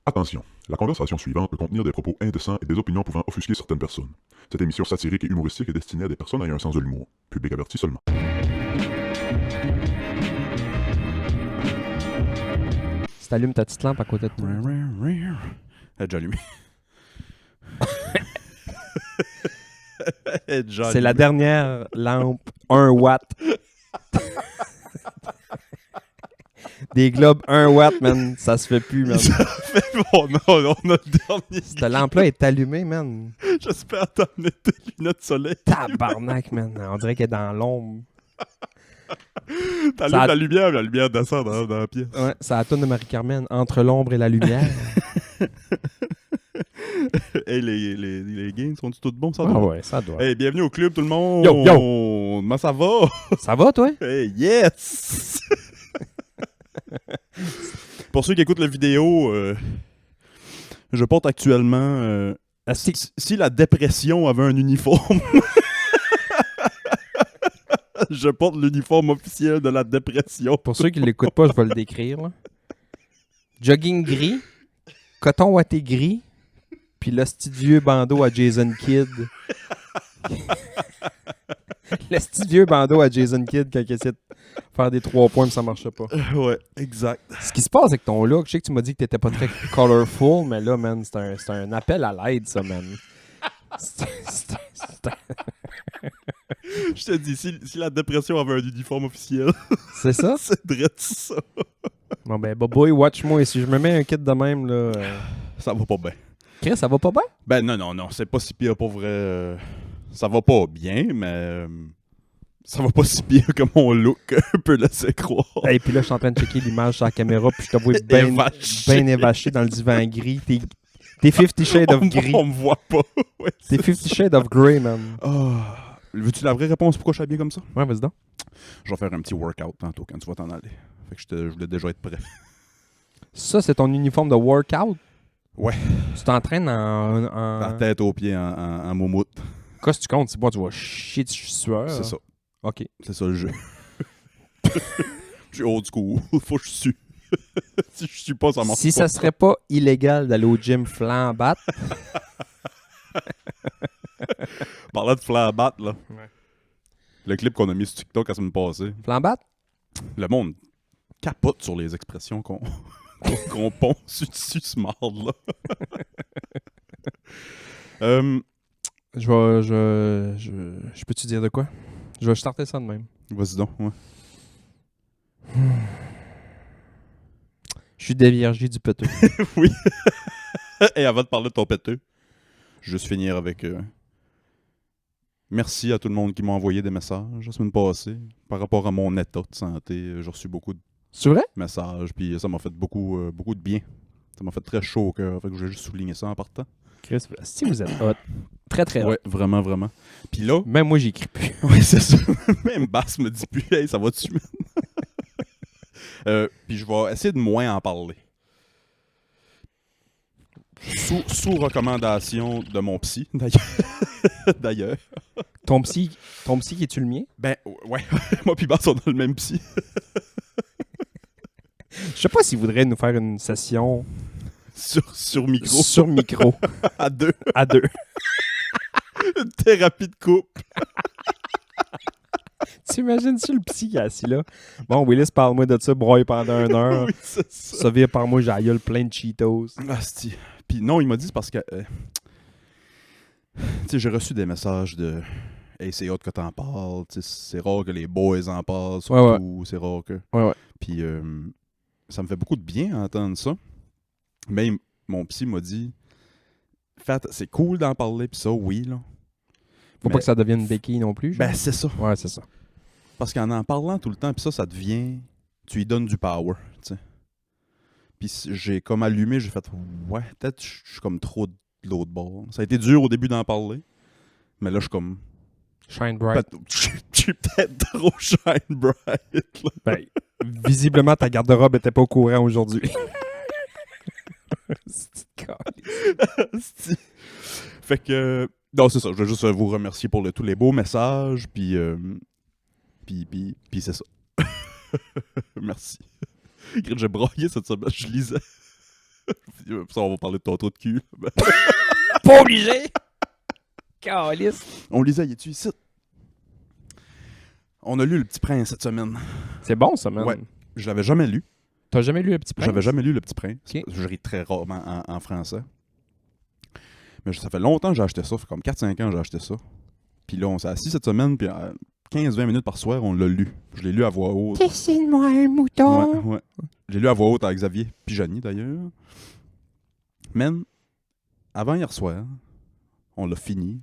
Attention, la conversation suivante peut contenir des propos indécents et des opinions pouvant offusquer certaines personnes. Cette émission satirique et humoristique est destinée à des personnes ayant un sens de l'humour. Public averti seulement. Si t'allumes ta petite lampe à côté de toi. Elle est déjà allumée. Elle est déjà C'est la allumée. dernière lampe 1 watt. Des globes 1 watt, man. Ça se fait plus, man. Ça fait bon, non, on a le dernier. Cette lampe-là est allumée, man. J'espère t'amener tes lunettes de soleil. Tabarnak, man. On dirait qu'elle est dans l'ombre. T'allumes Ça a- la lumière descend dans la pièce. Ouais, c'est la toune de Marie-Carmen. Entre l'ombre et la lumière. Hey, les gains sont-ils tous bons, ça Ah doit? ouais, ça doit. Hey, bienvenue au club, tout le monde! Yo, Comment ça va? Ça va, toi? Hey, yes! Pour ceux qui écoutent la vidéo, je porte actuellement... si la dépression avait un uniforme, je porte l'uniforme officiel de la dépression. Pour ceux qui ne l'écoutent pas, je vais le décrire. Là. Jogging gris, coton ouaté gris, puis le vieux bandeau à Jason Kidd. Le vieux bandeau à Jason Kidd quand il essaie de faire des 3 points mais ça marchait pas. Ouais, exact. Ce qui se passe avec ton look, je sais que tu m'as dit que t'étais pas très colorful, mais là, man, c'est un appel à l'aide, ça, man. Je te dis, si la dépression avait un uniforme officiel, C'est ça? c'est direct ça. Bon ben, boy, watch-moi. Si je me mets un kit de même, là... Ça va pas bien. Chris, ça va pas bien? Ben non, c'est pas si pire pour vrai. Ça va pas bien, mais ça va pas si pire que mon look peut laisser croire. Et puis là, je suis en train de checker l'image sur la caméra, puis je te vois bien Évaché. évaché dans le divan gris. T'es 50 Shades of Gris. On me voit pas. Ouais, T'es 50 Shades of Grey, man. Ah. Veux-tu la vraie réponse pourquoi je suis habillé comme ça? Ouais, vas-y donc. Je vais faire un petit workout tantôt quand tu vas t'en aller. Fait que je voulais déjà être prêt. Ça, c'est ton uniforme de workout? Ouais. Tu t'entraînes La tête aux pieds en moumoute. Qu'est-ce que tu comptes? C'est pas, tu vas chier de sueur. C'est ça. OK. C'est ça le jeu. Je suis old school. Faut que je sue. Si je suis pas, ça marche Si pas. ça serait pas illégal d'aller au gym flambat, Parlant de flambat, là. Ouais. Le clip qu'on a mis sur TikTok la semaine passée. flambat? Le monde capote sur les expressions qu'on ponce dessus ce marde-là. Je peux te dire de quoi? Je vais starter ça de même. Vas-y donc, ouais. Je suis déviergé du peteux. Oui. Et avant de parler de ton péteux, je vais juste finir avec... merci à tout le monde qui m'a envoyé des messages la semaine passée. Par rapport à mon état de santé, j'ai reçu beaucoup de C'est vrai? messages, puis ça m'a fait beaucoup de bien. Ça m'a fait très chaud au cœur, fait que je vais juste souligner ça en partant. Chris, si vous êtes hot. Très, très hot. Ouais, vraiment, vraiment. Puis là... Même moi, j'écris plus. Ouais, c'est ça. Même Bass me dit plus, hey, ça va-tu, man? Puis je vais essayer de moins en parler. Sous recommandation de mon psy, d'ailleurs. Ton psy qui est-tu le mien? Ben, ouais, moi puis Bass, on a le même psy. Je sais pas s'il voudrait nous faire une session Sur micro, sur micro, à deux. à deux. Une thérapie de couple. T'imagines-tu le psy qui est assis là? Bon, Willis, parle-moi de ça, broye pendant 1 heure. Oui, c'est ça. Ça vire par moi, j'ai la gueule plein de Cheetos. Asti. Puis non, il m'a dit c'est parce que... tu sais, j'ai reçu des messages de... Hey, c'est hot que t'en parles. Tu sais, c'est rare que les boys en parlent, surtout. C'est rare que... Ouais. Puis ça me fait beaucoup de bien entendre ça. Mais mon psy m'a dit... C'est cool d'en parler, puis ça, oui, là. Faut Mais- pas que ça devienne une béquille non plus. genre. Ben, c'est ça. Ouais, c'est ça. Parce qu'en parlant tout le temps, puis ça devient... Tu lui donnes du power, tu sais. Puis j'ai comme allumé, j'ai fait... Ouais, peut-être je suis comme trop de l'autre bord. Ça a été dur au début d'en parler. Mais là, je suis comme... Shine bright. Je suis peut-être trop shine bright, là. Ben, visiblement, ta garde-robe était pas au courant aujourd'hui. C'est Asti. Fait que... Non, c'est ça. Je veux juste vous remercier pour tous les beaux messages, puis c'est ça. Merci. J'ai braillé cette semaine, je lisais. Ça, on va parler de ton trou de cul. Pas obligé! Calice! On lisait, y est-tu ici? On a lu Le Petit Prince cette semaine. C'est bon, ça, man. Ouais. Je l'avais jamais lu. T'as jamais lu Le Petit Prince? J'avais jamais lu Le Petit Prince. Ok. Je lis très rarement en français. Mais ça fait longtemps que j'ai acheté ça. Ça fait comme 4-5 ans que j'ai acheté ça. Puis là, on s'est assis cette semaine, puis 15-20 minutes par soir, on l'a lu. Je l'ai lu à voix haute. Dessine-moi un mouton! Ouais. J'ai lu à voix haute avec Xavier Pijani, d'ailleurs. Man, avant hier soir, on l'a fini.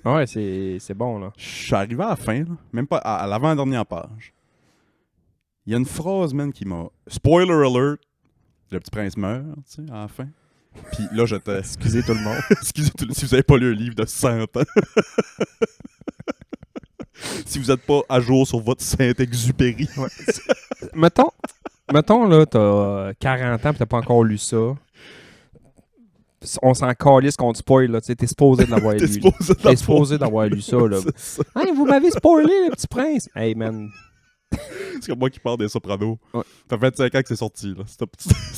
Ouais, c'est bon, là. Je suis arrivé à la fin, là, même pas à l'avant-dernière page. Il y a une phrase, man, qui m'a... Spoiler alert! Le Petit Prince meurt, tu sais, à la fin. Puis là, j'étais... Excusez tout le monde. Excusez si vous avez pas lu un livre de 100 ans. Si vous n'êtes pas à jour sur votre Saint-Exupéry. Ouais. Mettons, là, t'as 40 ans pis t'as pas encore lu ça. On s'en calisse qu'on te spoil, là. T'es supposé de l'avoir lu. T'es supposé d'avoir lu ça, là. Hey, vous m'avez spoilé, Le Petit Prince! Hey, man. C'est comme moi qui parle des Sopranos. Ouais. Ça fait 25 ans que c'est sorti, là. Si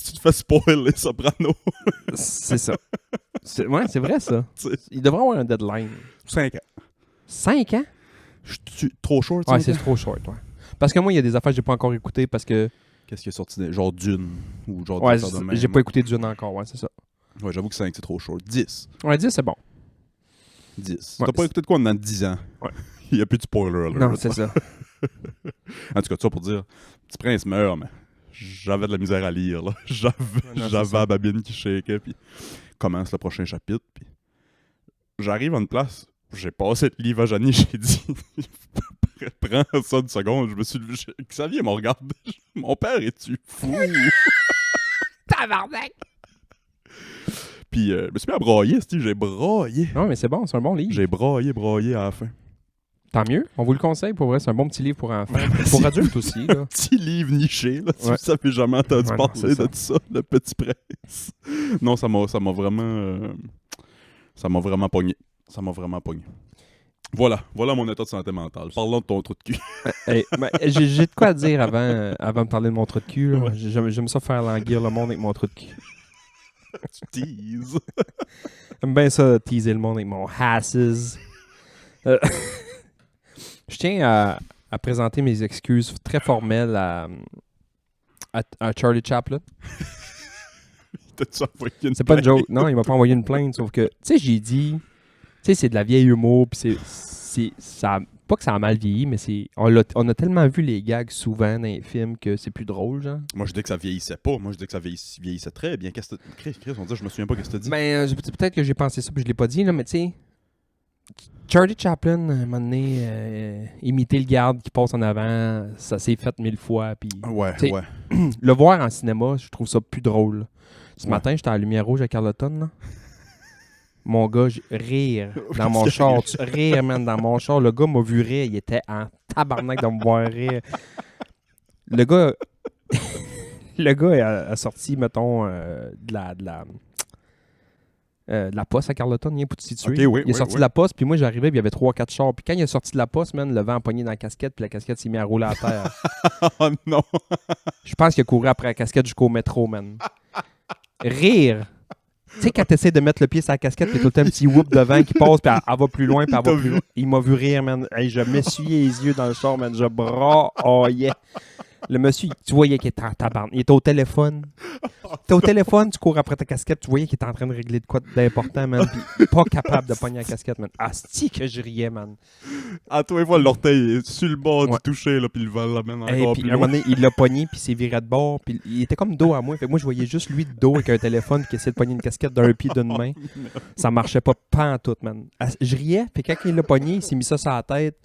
tu te fais spoil les Sopranos. C'est ça. Ouais, c'est vrai, ça. T'sais. Il devrait avoir un deadline. 5 ans. 5 ans? Je suis trop short, Ouais, 5 c'est ans? trop short, ouais. Parce que moi, il y a des affaires que j'ai pas encore écoutées parce que... Qu'est-ce qui est sorti? Genre Dune. Ou genre Ouais, des affaires de même. j'ai pas écouté Dune encore, ouais, c'est ça. Ouais, j'avoue que 5, c'est trop short. 10. Ouais, 10, c'est bon. 10. Ouais, T'as pas écouté de quoi dans 10 ans? Ouais. Il y a plus de spoiler, là. Non, c'est ça. En tout cas, ça pour dire, Petit Prince meurt, mais j'avais de la misère à lire, là. Non, c'est J'avais ça. la babine qui shakeait, puis commence le prochain chapitre, puis j'arrive à une place, j'ai passé le livre à Janie, j'ai dit, prends ça une seconde, je me suis levé, Xavier m'a regardé, mon père, es-tu fou? Tabarnak! Puis je me suis mis à brailler, j'ai braillé. Non, mais c'est bon, c'est un bon livre. J'ai braillé à la fin. Tant mieux. On vous le conseille, pour vrai, c'est un bon petit livre pour enfants. Merci. Pour adultes aussi, là. Petit livre niché, là, si Ouais. vous avez jamais entendu Ouais, non, parler c'est de ça, Le Petit Prince. Non, ça m'a vraiment pogné. Ça m'a vraiment pogné. Voilà mon état de santé mentale. Parlons de ton trou de cul. Hey, ben, j'ai de quoi dire avant de parler de mon trou de cul. Là. J'aime ça faire languir le monde avec mon trou de cul. Tu teases. J'aime bien ça, teaser le monde avec mon hasses. Je tiens à présenter mes excuses très formelles à Charlie Chaplin. T'as-tu envoyé une C'est pas une plainte? joke. Non, il m'a pas envoyé une plainte, sauf que, tu sais, j'ai dit, tu sais, c'est de la vieille humour, puis ça, pas que ça a mal vieilli, mais on a tellement vu les gags souvent dans les films que c'est plus drôle, genre. Moi, je dis que ça vieillissait pas. Moi, je dis que ça vieillissait très bien. Qu'est-ce que Chris, on dit, je me souviens pas qu'est-ce que t'as dit. Ben, peut-être que j'ai pensé ça, puis je l'ai pas dit, là, mais tu sais, Charlie Chaplin, à un moment donné, imiter le garde qui passe en avant, ça s'est fait 1000 fois, puis Ouais, t'sais, ouais. le voir en cinéma, je trouve ça plus drôle. Ce Ouais. matin, j'étais à la lumière rouge à Carleton, là. Mon gars, rire dans mon Sérieux? char. Rire, man, dans mon char. Le gars m'a vu rire. Il était en tabarnak de me voir rire. Le gars... le gars a sorti, mettons, de la poste à Carleton, pour te situer. Ok, oui, Il est sorti de la poste, puis moi, j'arrivais, puis il y avait 3-4 chars. Puis quand il est sorti de la poste, man, le vent a pogné dans la casquette, puis la casquette s'est mise à rouler à terre. Oh non! Je pense qu'il a couru après la casquette jusqu'au métro, man. Rire! Tu sais, quand tu essaies de mettre le pied sur la casquette, puis tout un petit whoop devant qui passe, puis elle va plus loin, puis elle va plus loin. Il m'a vu rire, man. Hey, je m'essuyais les yeux dans le char, man. Je braillais. Le monsieur, tu voyais qu'il était en tabarnak. Il était au téléphone. T'es au téléphone, tu cours après ta casquette, tu voyais qu'il était en train de régler de quoi d'important, man. Puis pas capable de pogner la casquette, man. Asti que je riais, man. À toi, fois, l'orteil est sur le bord Ouais. du toucher, là, puis le vent l'amène Hey, encore puis plus à un moment loin. donné, il l'a pogné, puis il s'est viré de bord, puis il était comme dos à moi. Fait que moi, je voyais juste lui de dos avec un téléphone qui essayait de pogner une casquette d'un pied d'une main. Ça marchait pas pantoute, man. Je riais, puis quand il l'a pogné, il s'est mis ça sur la tête,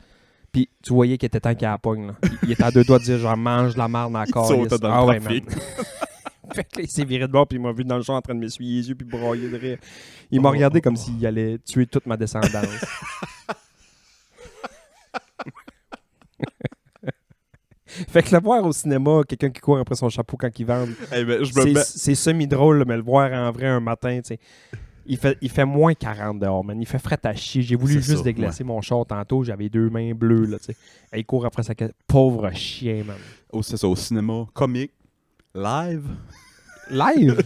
puis tu voyais qu'il était temps qu'il la pogne, là. Il était à deux doigts de dire, genre, mange la marde encore. sautait dans le Ouais, trafic. man. Fait que là, il s'est viré de bord, puis il m'a vu dans le champ en train de m'essuyer les yeux, puis brailler de rire. Il m'a regardé comme s'il allait tuer toute ma descendance. Fait que le voir au cinéma, quelqu'un qui court après son chapeau quand il vend, Eh ben, je me mets... c'est semi-drôle, là, mais le voir en vrai un matin, tu sais. Il fait moins 40 dehors, man. Il fait fret à chier. J'ai voulu C'est juste ça, déglacer mon char tantôt. J'avais 2 mains bleues, là, tu sais. Et il court après sa... Pauvre chien, man. C'est ça, au cinéma, comique, live. Live?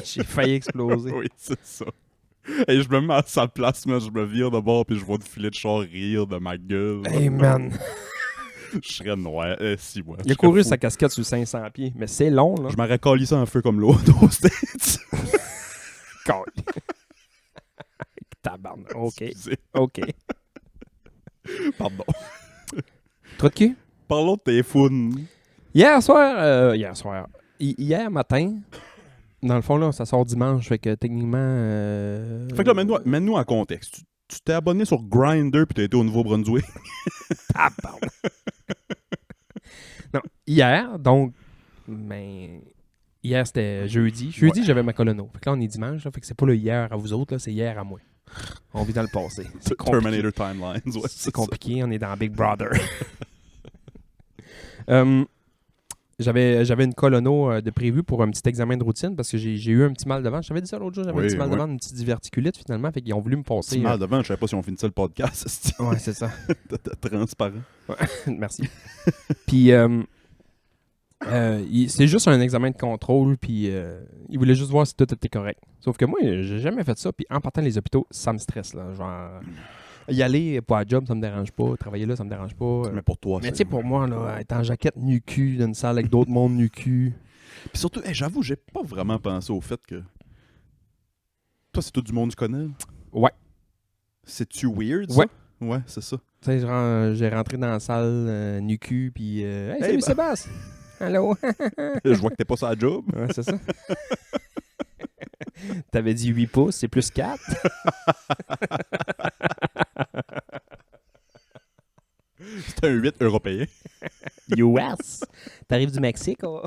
J'ai failli exploser. Oui, c'est ça. Et je me mets à sa place, mais je me vire de bord puis je vois le filet de char rire de ma gueule. Hey, man. Je serais noir. Si, moi. Il a couru sa casquette sur 500 pieds, mais c'est long, là. Je m'aurais collé ça en feu comme l'autre aux States. Tabarnak. OK. Excusez. OK. Pardon. Trou de cul? Parlons de tes founes. Hier soir. Hier matin, dans le fond, là, ça sort dimanche, fait que techniquement... Fait que là, mets-nous en contexte. Tu t'es abonné sur Grindr puis t'as été au Nouveau-Brunswick. Tabarnak. Non, hier, donc... Ben... Hier, c'était jeudi. Jeudi, j'avais ma colono. Fait que là, on est dimanche, là, fait que c'est pas le hier à vous autres, là, c'est hier à moi. On vit dans le passé. C'est compliqué. Terminator Timelines. Ouais, C'est compliqué, on est dans Big Brother. J'avais une colono de prévu pour un petit examen de routine parce que j'ai eu un petit mal de ventre. Je t'avais dit ça l'autre jour, j'avais un petit mal de ventre, une petite diverticulite finalement. Fait qu'ils ont voulu me passer. Petit mal de ventre, je savais pas si on finissait le podcast. Ouais, c'est ça. T'es transparent. Ouais. Merci. Puis, c'est juste un examen de contrôle. Puis, il voulait juste voir si tout était correct. Sauf que moi, j'ai jamais fait ça. Puis, en partant les hôpitaux, ça me stresse. Là. Genre, y aller pour un job, ça me dérange pas. Travailler là, ça me dérange pas. Mais pour toi, Mais tu sais, pour moi, là, être en jaquette nu-cul dans une salle avec d'autres mondes nu-cul. Puis surtout, j'avoue, j'ai pas vraiment pensé au fait que. Toi, c'est tout du monde que tu connais? Ouais. C'est-tu weird, ça? Ouais. Ouais, c'est ça. Tu sais, j'ai rentré dans la salle nu-cul, puis hey, salut ben. Sébastien! Allô? Je vois que t'es pas sur la job. Ouais, c'est ça. T'avais dit 8 pouces, c'est plus 4. C'est un 8 européen. US! T'arrives du Mexique, oh.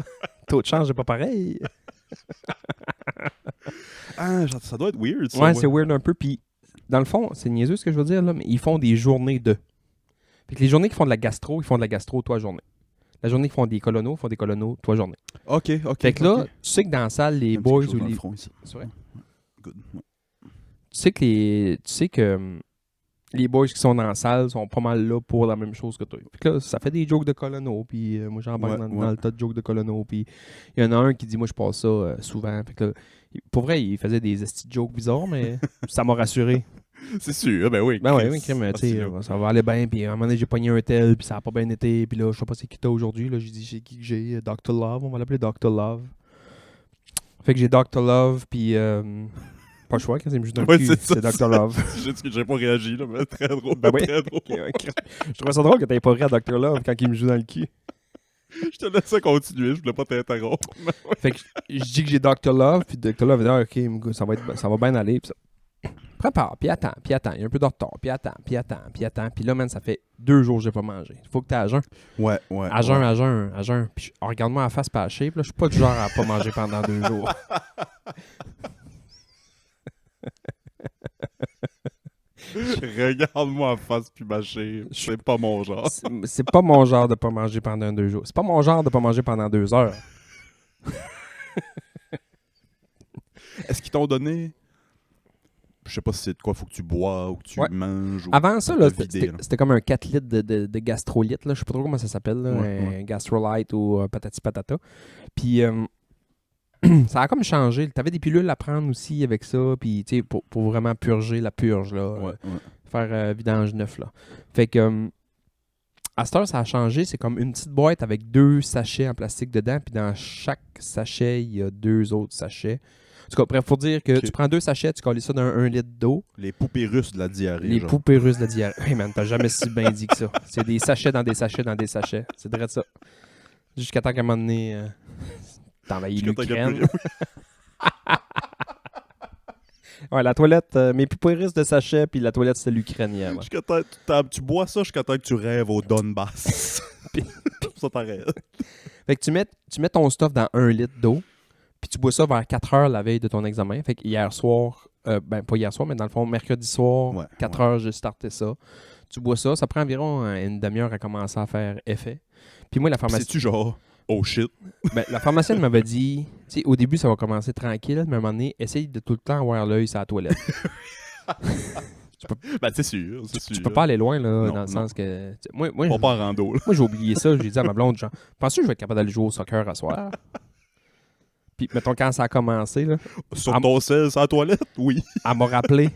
Taux de change n'est pas pareil. Ah, ça doit être weird, ça. Ouais, c'est weird un peu. Puis, dans le fond, c'est niaiseux ce que je veux dire, là, mais ils font des journées de. Fait que les journées qui font de la gastro, ils font de la gastro 3 journées. La journée qui font des colonos, ils font des colonos 3 journées. OK. Fait que là, ok. tu sais que dans la salle, les Un petit boys quelque chose ou dans le les. front ici. C'est vrai. Good. Ouais. Tu sais que les boys qui sont dans la salle sont pas mal là pour la même chose que toi. Fait que là, ça fait des jokes de colono, puis moi j'embarque dans le tas de jokes de colono, puis il y en a un qui dit moi je passe ça souvent. Fait que là, pour vrai, il faisait des esti de jokes bizarres, mais ça m'a rassuré. C'est sûr, ben oui. Ben oui, crème, tu sais, ça va aller bien, puis à un moment donné j'ai pogné un tel, puis ça a pas bien été, puis là je sais pas c'est qui t'as aujourd'hui, là j'ai dit c'est qui que j'ai, Dr. Love, on va l'appeler Dr. Love. Fait que j'ai Dr. Love, puis pas le choix, quand il me joue dans le cul, c'est Dr. Love. J'ai pas réagi, là, mais très drôle. Ben oui. Très drôle. Je trouvais ça drôle que t'avais pas ri à Dr. Love quand il me joue dans le cul. Je te laissais continuer, je voulais pas t'interrompre. Fait que je dis que j'ai Dr. Love, puis Dr. Love dit ok, ça va bien aller. Puis ça. Prépare, puis attends, il y a un peu de retard, puis attends. Puis là, man, ça fait 2 jours que j'ai pas mangé. Faut que t'es à jeun. Ouais. À jeun. Puis regarde-moi la face pas shape, là, je suis pas du genre à pas manger pendant 2 jours. Regarde-moi en face puis mâcher. C'est pas mon genre. C'est pas mon genre de pas manger pendant 2 jours. C'est pas mon genre de pas manger pendant 2 heures. Est-ce qu'ils t'ont donné... Je sais pas si c'est de quoi faut que tu bois ou que tu manges. Ou avant ça, là, vider, c'était comme un 4 litres de gastrolyte. Là. Je sais pas trop comment ça s'appelle. Là, un gastrolyte ou patati patata. Puis ça a comme changé. T'avais des pilules à prendre aussi avec ça. Puis pour vraiment purger la purge. Là, faire vidange neuf. Là. Fait que à cette heure, ça a changé. C'est comme une petite boîte avec 2 sachets en plastique dedans. Puis dans chaque sachet, il y a 2 autres sachets. En tout cas, bref, faut dire que tu prends 2 sachets, tu colles ça dans 1 litre d'eau. Les poupées russes de la diarrhée. Les poupées russes de la diarrhée. Hey man, t'as jamais si bien dit que ça. C'est des sachets dans des sachets dans des sachets. C'est vrai de ça. Jusqu'à temps qu'à un moment donné, t'envahis l'Ukraine. Ouais, la toilette, mes poupées russes de sachets, puis la toilette, c'est l'Ukraine hier. Tu bois ça jusqu'à temps que tu rêves au Donbass. Puis ça t'arrête. Fait que tu mets ton stuff dans 1 litre d'eau. Puis tu bois ça vers 4 heures la veille de ton examen. Fait que hier soir, pas hier soir, mais dans le fond, mercredi soir, 4 heures, j'ai starté ça. Tu bois ça, ça prend environ une demi-heure à commencer à faire effet. Puis moi, la pharmacienne... C'est-tu genre, oh shit? Ben, la pharmacienne m'avait dit, tu sais, au début, ça va commencer tranquille, mais à un moment donné, essaye de tout le temps avoir l'œil sur la toilette. Ben, c'est sûr. Tu peux pas aller loin, là, dans le sens que... Moi, pas en rando, là. Moi, j'ai oublié ça. J'ai dit à ma blonde, genre, penses-tu que je vais être capable d'aller jouer au soccer à soir? Puis, mettons, quand ça a commencé, là, Sur Ah, ton sel, sur la toilette? Oui. elle m'a rappelé,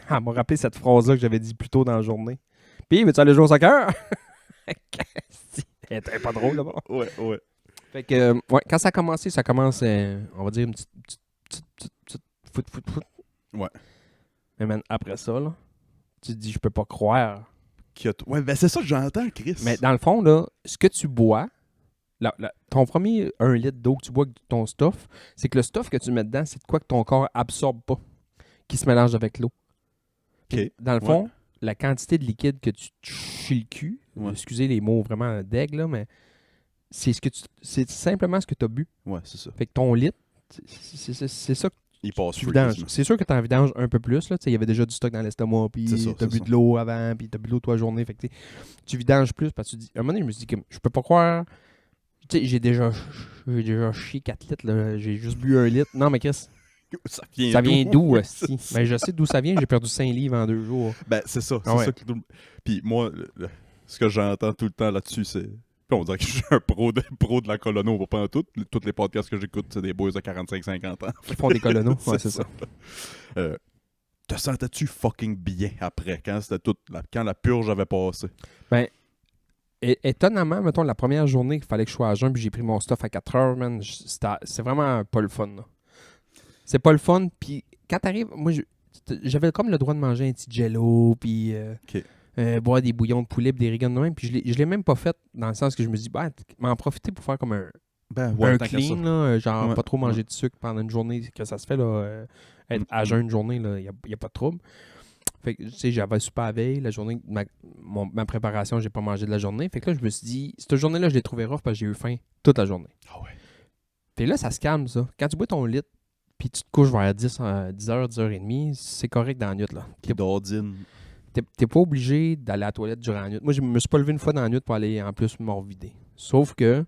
elle m'a rappelé cette phrase-là que j'avais dit plus tôt dans la journée. Puis, veux-tu aller jouer au soccer? Elle était pas drôle, d'abord. Ouais. Fait que, ouais, quand ça a commencé, ça commence, on va dire, une petite foot. Ouais. Mais man, après ça, là, tu te dis, je peux pas croire. Ouais, ben c'est ça que j'entends, Chris. Mais dans le fond, là, ce que tu bois, ton premier 1 litre d'eau que tu bois avec ton stuff, c'est que le stuff que tu mets dedans, c'est de quoi que ton corps absorbe pas, qui se mélange avec l'eau. OK. Dans le fond, la quantité de liquide que tu te chies le cul, excusez les mots vraiment deg, là, mais c'est simplement ce que tu as bu. Ouais, c'est ça. Fait que ton litre, c'est ça que Il passe tu free, vidanges. quasiment. C'est sûr que tu en vidanges un peu plus. Il y avait déjà du stock dans l'estomac, puis C'est ça, tu as c'est bu ça. de l'eau avant, puis tu as bu de l'eau toute la journée. Fait que tu vidanges plus parce que tu dis. À un moment donné, je me suis dit, je peux pas croire. Tu sais, j'ai déjà chié 4 litres. Là. J'ai juste bu 1 litre. Non, mais Chris, Ça ça vient d'où, C'est aussi? ça. Ben, je sais d'où ça vient. J'ai perdu 5 livres en 2 jours. Ben, c'est ça. C'est Ah ouais. ça que Puis moi, ce que j'entends tout le temps là-dessus, c'est. Puis on dirait que je suis un pro de la colono, pas en tout. Tous les podcasts que j'écoute, c'est des boys de 45-50 ans. Qui font des colonos. Ouais, c'est ça. Te sentais-tu fucking bien après, quand quand la purge avait passé? Ben, étonnamment, mettons, la première journée qu'il fallait que je sois à jeun, puis j'ai pris mon stuff à 4 heures, man, c'est vraiment pas le fun, là. C'est pas le fun, puis quand t'arrives, moi, j'avais comme le droit de manger un petit jello, puis boire des bouillons de poulet, puis des rigoles de même, puis je l'ai même pas fait, dans le sens que je me dis, m'en profiter pour faire comme un tant qu'à clean, ça. là, genre Ouais, pas trop manger de sucre pendant une journée, que ça se fait, là, être à jeun une journée, il n'y a pas de trouble. Fait que, tu sais, j'avais super à veille, la journée, ma préparation, j'ai pas mangé de la journée. Fait que là, je me suis dit, cette journée-là, je l'ai trouvé rough parce que j'ai eu faim toute la journée. Ah ouais. Puis là, ça se calme, ça. Quand tu bois ton litre, puis tu te couches vers 10h, 10h30, c'est correct dans la nuit, là. Qui dordine. T'es pas obligé d'aller à la toilette durant la nuit. Moi, je me suis pas levé une fois dans la nuit pour aller, en plus, me revider. Sauf que,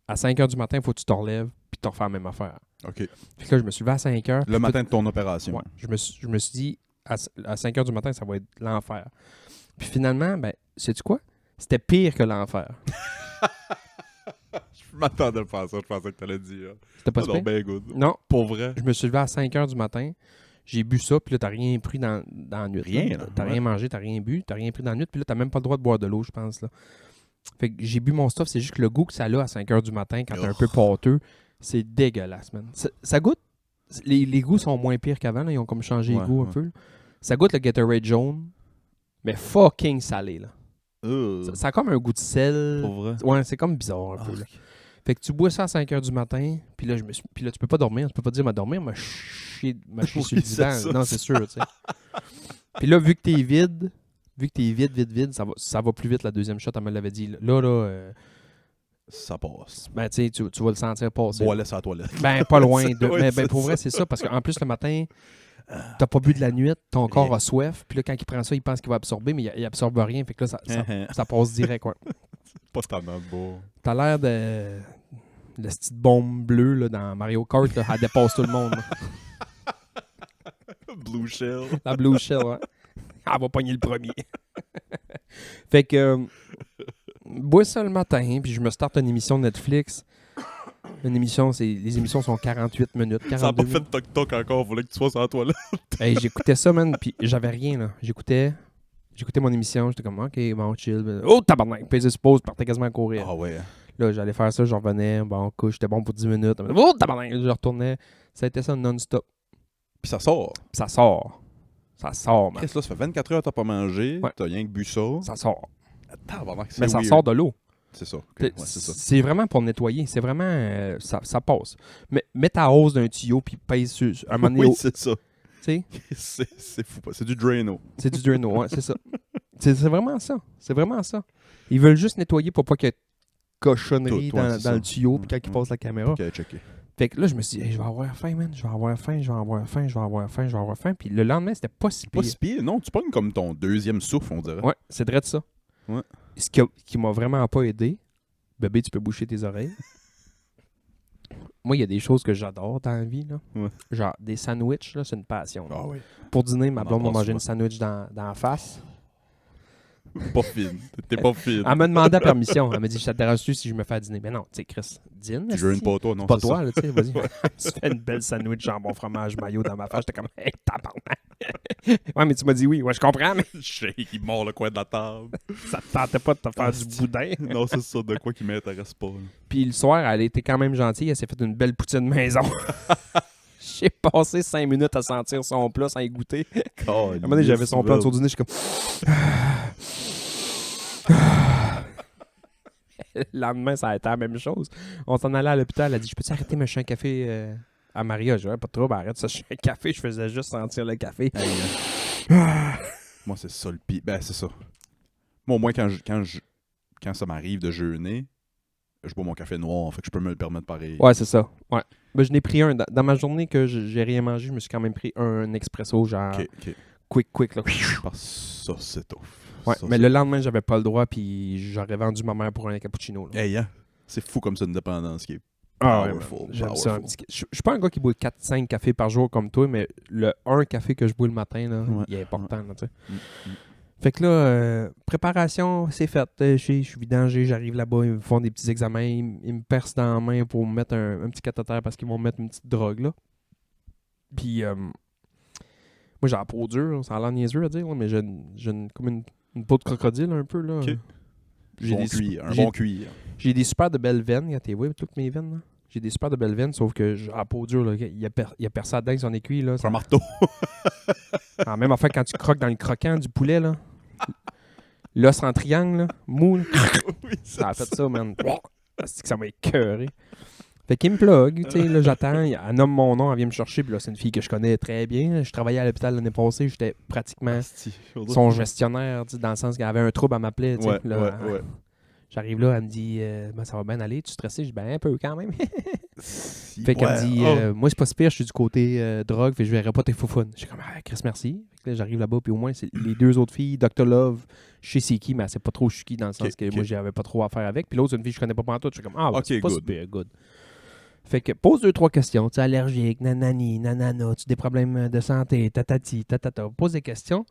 à 5h du matin, il faut que tu te relèves, puis tu refais la même affaire. OK. Fait que là, je me suis levé à 5h. Le matin de ton opération. Ouais, je me suis dit, à 5h du matin, ça va être l'enfer. Puis finalement, ben, sais-tu quoi? C'était pire que l'enfer. Je m'attendais pas à ça, je pensais que t'allais dire. C'était pas si pire? ben good. Non, Pour vrai. je me suis levé à 5h du matin. J'ai bu ça, puis là, t'as rien pris dans la nuit. Rien, là. T'as Ouais. rien mangé, t'as rien bu, t'as rien pris dans la nuit, puis là, t'as même pas le droit de boire de l'eau, je pense, là. Fait que j'ai bu mon stuff, c'est juste que le goût que ça a à 5h du matin, quand t'es un peu pâteux, c'est dégueulasse, man. Ça goûte... Les goûts sont moins pires qu'avant, là. Ils ont comme changé les goûts un peu, là. Ça goûte le Gatorade jaune, mais fucking salé, là. Ça a comme un goût de sel. Pour vrai. Ouais, c'est comme bizarre un peu, là. Fait que tu bois ça à 5h du matin, puis là, puis là, tu peux pas dormir. Tu peux pas dire, dormir, m'a chier Oui, sur le c'est divan. ça, Non, c'est sûr, tu sais. Puis là, vu que t'es vide, vide, ça va plus vite la deuxième shot, elle me l'avait dit. Là, Ça passe. ben, tu sais, tu vas le sentir passer. Bois laisse à la toilette. Ben, pas loin. Ouais, Mais c'est pour vrai, ça. c'est ça, parce qu'en plus, le matin, t'as pas bu de la nuit, ton corps a soif, puis là, quand il prend ça, il pense qu'il va absorber, mais il absorbe rien, fait que là, ça passe direct, ouais. Pas tellement beau. T'as l'air de la petite bombe bleue là, dans Mario Kart, là, elle dépasse tout le monde. Là. Blue Shell. La Blue Shell, ouais. Elle va pogner le premier. Fait que, bois ça le matin, puis je me starte une émission Netflix. Une émission, les émissions sont 48 minutes, 42 Ça a pas minutes. fait toc-toc encore, fallait que tu sois sur la toilette. Hey, j'écoutais ça, man, puis j'avais rien, là. J'écoutais mon émission, j'étais comme, OK, bon, chill. Oh, tabarnak, pesé sur pause, partais quasiment à courir. Ah ouais. Là, j'allais faire ça, je revenais, bon, couche, j'étais bon pour 10 minutes. Oh, tabarnak, je retournais. Ça a été ça non-stop. Puis ça sort. Puis ça sort. Ça sort, man. Chris, là, ça fait 24 heures que t'as pas mangé. Ouais. T'as rien que bu ça. Ça sort. Tabarnak, c'est Mais ça weird. sort de l'eau. C'est ça. Ok, ouais, c'est ça. C'est vraiment pour nettoyer. C'est vraiment... ça passe. Mais mets ta hausse d'un tuyau puis pèse sur... Un moment donné, Oui, c'est ça. tu sais, C'est fou. C'est du Drano. c'est du Drano, ouais, c'est ça. C'est vraiment ça. C'est vraiment ça. Ils veulent juste nettoyer pour pas qu'il y ait cochonnerie Tout, ouais, dans c'est ça. le tuyau puis quand ils passent la caméra. Ok, checké. Fait que là, je me suis dit, hey, je vais avoir faim, man. Je vais avoir faim. Puis le lendemain, c'était pas si pire. Pas si pire. Non, tu pognes comme ton deuxième souffle, on dirait. Ouais, c'est vrai de ça. Ouais. Ce qui m'a vraiment pas aidé, bébé, tu peux boucher tes oreilles. Moi, il y a des choses que j'adore dans la vie. Là. Ouais. Genre, des sandwichs, là, c'est une passion. là. Ah oui. Pour dîner, ma On en blonde m'a parle mangé une souvent. sandwich dans la face. Pas fine. T'es pas fine. Elle m'a demandé la permission. Elle m'a dit, ça te dérange-tu si je me fais dîner? Mais non, tu sais, Chris, dîne. Je veux pas toi, non, Pas c'est toi, ça. là, tu sais, vas-y. Tu fais une belle sandwich jambon fromage mayo dans ma face. J'étais comme, hey, tabarnak. Ouais, mais tu m'as dit oui. Ouais, je comprends, mais Shake, il mord le coin de la table. ça te tentait pas de te faire du Asti. boudin. Non, c'est ça, de quoi qui m'intéresse pas. Là. Puis le soir, elle était quand même gentille. Elle s'est fait une belle poutine maison. J'ai passé 5 minutes à sentir son plat sans y goûter. À un moment donné, j'avais son plat autour du nez. Je suis comme... Le lendemain, ça a été la même chose. On s'en allait à l'hôpital. Elle a dit, je peux-tu arrêter me chier un café à Maria? Je dis, ouais, pas de trouble, arrête ça, je suis un café. Je faisais juste sentir le café. Hey, moi, c'est ça le pire. Ben, c'est ça. Moi, au moins, quand ça m'arrive de jeûner, je bois mon café noir. Fait que je peux me le permettre pareil. Ouais, c'est ça. Ouais. Ben, je n'ai pris un. Dans ma journée que j'ai rien mangé, je me suis quand même pris un expresso, genre Ok. quick, là. Parce que ça, c'est tough. Ouais, Ça, mais c'est- le lendemain, j'avais pas le droit, puis j'aurais vendu ma mère pour un cappuccino. Là. Hey, hein? C'est fou comme ça, une dépendance qui est Ah ouais, powerful. man. J'aime ça. Powerful. Je suis pas un gars qui boit 4-5 cafés par jour comme toi, mais le 1 café que je bois le matin, là, Ouais, il est important. Là, tu sais. Mm, mm. Fait que là, préparation, c'est fait. Je suis vidangé, j'arrive là-bas, ils me font des petits examens, ils me percent dans la main pour me mettre un petit cathéter parce qu'ils vont me mettre une petite drogue là. Puis, moi j'ai la peau dure, ça a l'air niaiseux à dire, là, mais j'ai comme une peau de crocodile un peu. Là. Ok. J'ai Bon des, cuir, un j'ai- bon cuir. j'ai des super de belles veines, quand t'es vu toutes mes veines. Là. J'ai des super de belles veines, sauf que j'ai la peau dure, là, il a percé dedans avec son aiguille. Là, C'est un marteau. Ah, même affaire quand tu croques dans le croquant du poulet, là. L'os en triangle, là, mou. Là. Oui, Ça a fait ça, man. C'est que ça m'a écœuré. Fait qu'il me plug, tu sais, là, j'attends, elle nomme mon nom, elle vient me chercher, puis là, c'est une fille que je connais très bien. Je travaillais à l'hôpital l'année passée, j'étais pratiquement son gestionnaire, tu sais, dans le sens qu'elle avait un trouble, elle m'appelait, tu sais, Ouais, puis là, ouais. j'arrive là, elle me dit, ben, ça va bien aller, tu es stressé? Je dis, ben, un peu quand même. Si, Fait qu'elle ouais, me dit, oh. moi, c'est pas si pire, je suis du côté drogue, fait que je verrai pas tes foufounes. Je suis comme, ah, Chris, merci. Fait que là, j'arrive là-bas, puis au moins, c'est les deux autres filles, Dr. Love, je sais c'est qui, mais elle sait pas trop je suis qui, dans le sens Ok, que ok. moi, j'avais pas trop à faire avec. Puis l'autre, c'est une fille que je connais pas pantoute. Je suis comme, ah, ouais, Ok, c'est pas good. si pire, good. Fait que pose 2-3 questions. Tu es allergique, nanani, nanana, tu as des problèmes de santé, tatati, tatata. Pose des questions.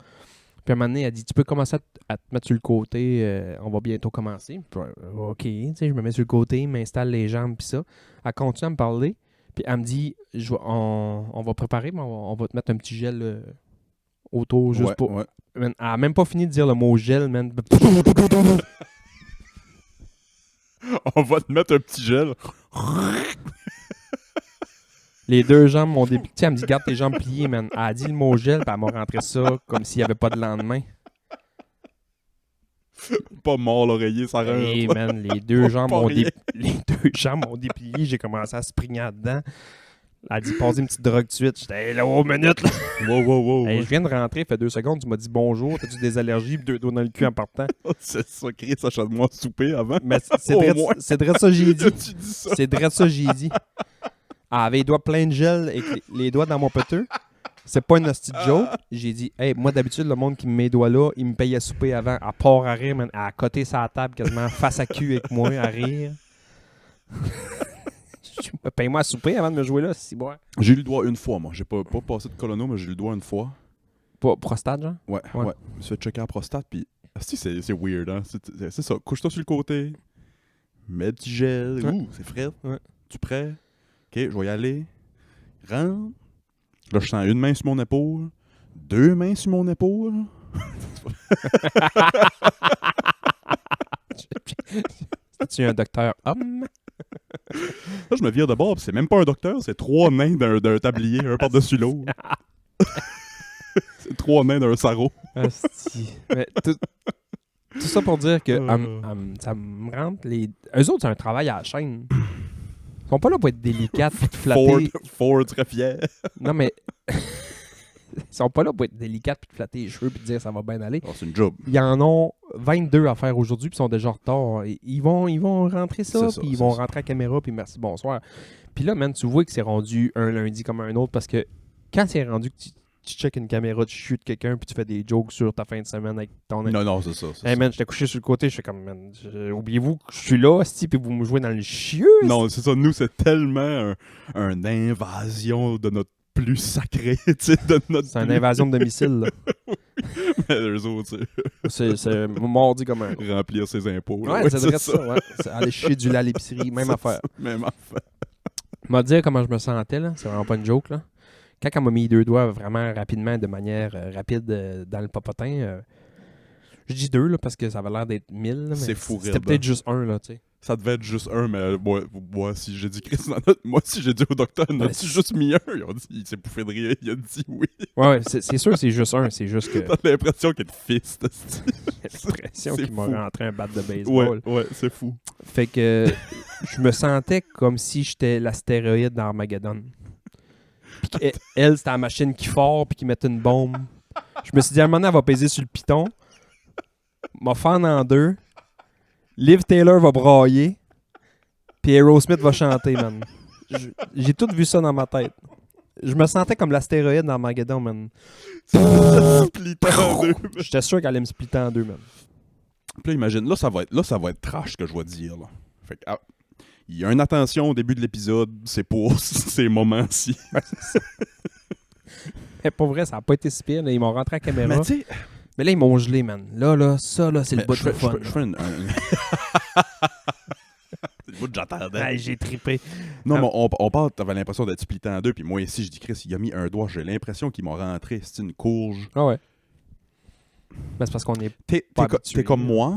Puis à un moment donné, elle dit, tu peux commencer à te mettre sur le côté, on va bientôt commencer. Puis, OK, tu sais, je me mets sur le côté, m'installe les jambes, puis ça. Elle continue à me parler. Puis elle me dit, on va préparer, mais on va te mettre un petit gel autour juste Ouais, pour... ouais. Man, elle a même pas fini de dire le mot gel, man. On va te mettre un petit gel. Les deux jambes m'ont déplié. Elle me dit, garde tes jambes pliées, man. Elle a dit le mot gel, puis elle m'a rentré ça comme s'il n'y avait pas de lendemain. Pas mort l'oreiller, ça rentre. Hey, man, les deux jambes Pas m'ont rien. les deux jambes m'ont déplié. J'ai commencé à sprigner dedans. Elle a dit, passe une petite drogue de suite. J'étais, hey, là, oh, minute, là. Wow. Hey, je viens de rentrer, fait 2 secondes. Tu m'as dit bonjour. T'as-tu des allergies, puis 2 doigts dans le cul en partant. C'est ça, Chris, achète-moi à souper avant. Mais c'est Au drette- moins. c'est drette ça que j'ai dit. Tu dis ça. C'est drette ça que j'ai dit. Elle avait les doigts pleins de gel et les doigts dans mon peteux. C'est pas une hostie de joke. J'ai dit, hey, moi d'habitude, le monde qui me met les doigts là, il me paye à souper avant, à part à rire, man, à côté sa table quasiment face à cul avec moi, à rire. Paye-moi à souper avant de me jouer là, si bon. J'ai eu le doigt une fois, moi. J'ai pas passé de colono, mais j'ai eu le doigt une fois. Pas prostate, genre? Ouais. Je me suis fait checker la prostate, puis... Asti, c'est weird, hein? C'est ça. Couche-toi sur le côté. Mets le petit gel. Ouais. Ouh, c'est frais. Ouais. Tu prêt? OK, je vais y aller. Rentre. Là, je sens une main sur mon épaule. 2 mains sur mon épaule. Tu es un docteur homme? Là, je me vire de bord, puis c'est même pas un docteur, c'est 3 nains d'un tablier, un par-dessus l'autre. C'est 3 nains d'un sarrau. Asti. Mais tout ça pour dire que ça me rentre les... Eux autres, c'est un travail à la chaîne. Ils sont pas là pour être délicates et te flatter. Ford serait fier. Non, mais... Ils sont pas là pour être délicates puis te flatter les cheveux puis te dire ça va bien aller. Oh, c'est une job. Ils en ont 22 à faire aujourd'hui puis ils sont déjà en retard. Ils vont rentrer ça, C'est ça, puis ils c'est vont ça. rentrer à la caméra puis merci, bonsoir. Puis là, man, tu vois que c'est rendu un lundi comme un autre parce que quand c'est rendu que tu checkes une caméra, tu chutes quelqu'un puis tu fais des jokes sur ta fin de semaine avec ton... Non, c'est ça. Hey man, j'étais couché sur le côté, je fais comme, man, oubliez-vous que je suis là, hostie, puis vous me jouez dans le chieux. Non, c'est ça. Nous, c'est tellement une invasion de notre plus sacré, tu sais, de notre C'est une plus- invasion de domicile, là. Mais eux autres, C'est mordi comme un... c'est remplir ses impôts. là. Ouais, Ouais, c'est vrai ça. Ouais. C'est aller chier du lait à l'épicerie, même C'est affaire. ça, même affaire. M'a dire comment je me sentais, là. C'est vraiment pas une joke, là. Quand elle m'a mis 2 doigts vraiment rapidement, de manière rapide dans le popotin, je dis 2, là, parce que ça avait l'air d'être 1000. Là, mais C'est fou, c'était raide, peut-être juste 1, là, tu sais. Ça devait être juste un, mais moi si j'ai dit Chris, moi si j'ai dit au docteur, on a Ouais, dit juste mis un. Ils ont dit, il s'est bouffé de rire, il a dit oui. Ouais, c'est sûr, c'est juste 1. C'est juste que T'as l'impression qu'il est fist. j'ai l'impression c'est qu'il m'a fou. rentré un bat de baseball. Ouais, c'est fou. Fait que je me sentais comme si j'étais l'astéroïde d'Armageddon. Puis elle, c'était la machine qui fort puis qui mettait une bombe. Je me suis dit, à un moment donné, elle va peser sur le piton. M'a fendre en 2. Liv Taylor va brailler. Puis Aerosmith va chanter, man. J'ai tout vu ça dans ma tête. Je me sentais comme l'astéroïde d'Armageddon, man. Split en deux. J'étais sûr qu'elle allait me splitter en 2, man. Puis là, imagine, là, ça va être trash ce que je vais dire. Là. Fait que, il y a une attention au début de l'épisode, c'est pour ces moments-ci. Mais pour vrai, ça n'a pas été si pire. Là. Ils m'ont rentré à la caméra. Mais tu sais, Mais là, ils m'ont gelé, man. Là, ça, là, c'est le bout de fun. je fais c'est le bout que j'attendais. Hey, j'ai trippé. Non, mais on parle, t'avais l'impression d'être splitté en 2, puis moi ici, je dis Chris, il a mis un doigt, j'ai l'impression qu'il m'a rentré, c'est une courge. Ah ouais. Ben, c'est parce qu'on est... T'es Pas habitué. comme moi,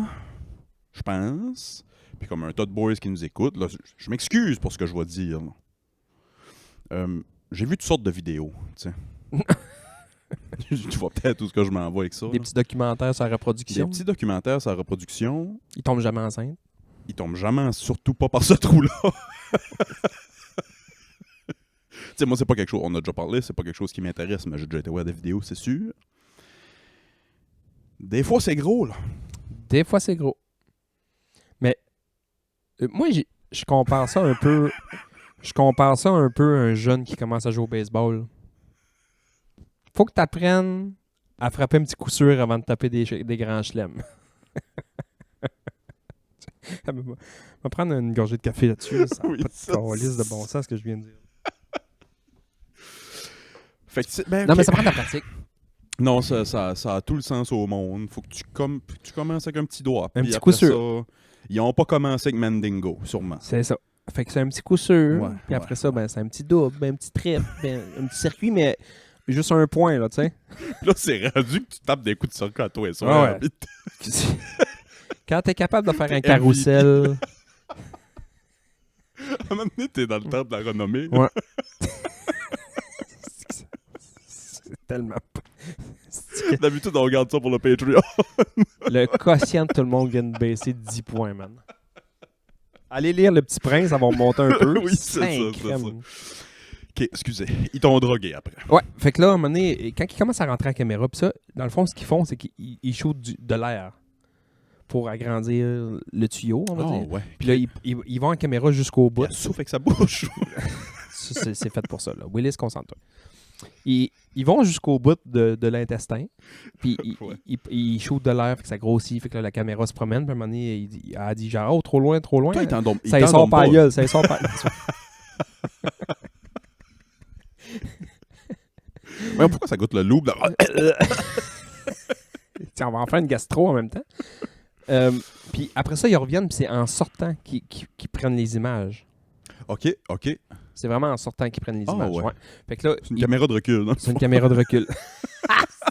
je pense, puis comme un tas de boys qui nous écoutent, là, je m'excuse pour ce que je vais dire. J'ai vu toutes sortes de vidéos, tu sais. Tu vois peut-être où ce que je m'envoie avec ça. Des là. petits documentaires sur la reproduction. Des petits documentaires sur la reproduction. Ils tombent jamais enceintes. Ils tombent jamais, surtout pas par ce trou-là. Tu sais, moi, c'est pas quelque chose, on a déjà parlé, c'est pas quelque chose qui m'intéresse, mais j'ai déjà été voir des vidéos, c'est sûr. Des fois, c'est gros, là. Des fois, c'est gros. Mais moi, je compare ça un peu... Je compare ça un peu à un jeune qui commence à jouer au baseball. Faut que tu apprennes à frapper un petit coup sûr avant de taper des grands chelems. Je vais prendre une gorgée de café là-dessus. Là. Ça n'a Oui, pas ça, de calice de bon sens ce que je viens de dire. Fait que ben, Non, ok. mais ça prend de la pratique. Non, ça a tout le sens au monde. Faut que tu commences avec un petit doigt. Un puis petit après coup sûr. ça, ils ont pas commencé avec Mandingo, sûrement. C'est ça. Fait que c'est un petit coup sûr. Ouais, Puis après ouais, ça, ben, c'est un petit double, ben, un petit triple, ben, un petit circuit, mais juste un point, là, tu sais. Là, c'est rendu que tu tapes des coups de circuit à toi et ça. Ah ouais. Quand t'es capable de faire un MVP. carrousel... À un moment donné, t'es dans le temple de la renommée. Ouais. C'est tellement pas... D'habitude, on regarde ça pour le Patreon. Le quotient de tout le monde vient de baisser de 10 points, man. Allez lire Le Petit Prince, ça va monter un peu. Oui, c'est ça, c'est Crème. Ok, excusez. Ils t'ont drogué après. Ouais, fait que là, à un moment donné, quand ils commencent à rentrer à la caméra, pis ça, dans le fond, ce qu'ils font, c'est qu'ils shootent de l'air pour agrandir le tuyau, on va dire. Ouais. Puis là, ils vont en caméra jusqu'au bout. Il souffle avec sa bouche. Ça, c'est fait pour ça, là. Willis, concentre-toi. Ils vont jusqu'au bout de l'intestin, puis Ouais. ils shootent de l'air, fait que ça grossit, fait que là, la caméra se promène, puis à un moment donné, elle a dit genre, oh, trop loin. Toi, il Ça y sort pas la gueule, ça y sort pas. Mais pourquoi ça goûte le loup? Tiens, on va en faire une gastro en même temps. Puis après ça, ils reviennent, puis c'est en sortant qu'ils prennent les images. Ok. C'est vraiment en sortant qu'ils prennent les Ah, images. ouais. Ouais. Fait que là, C'est une caméra de recul, non? c'est une caméra de recul.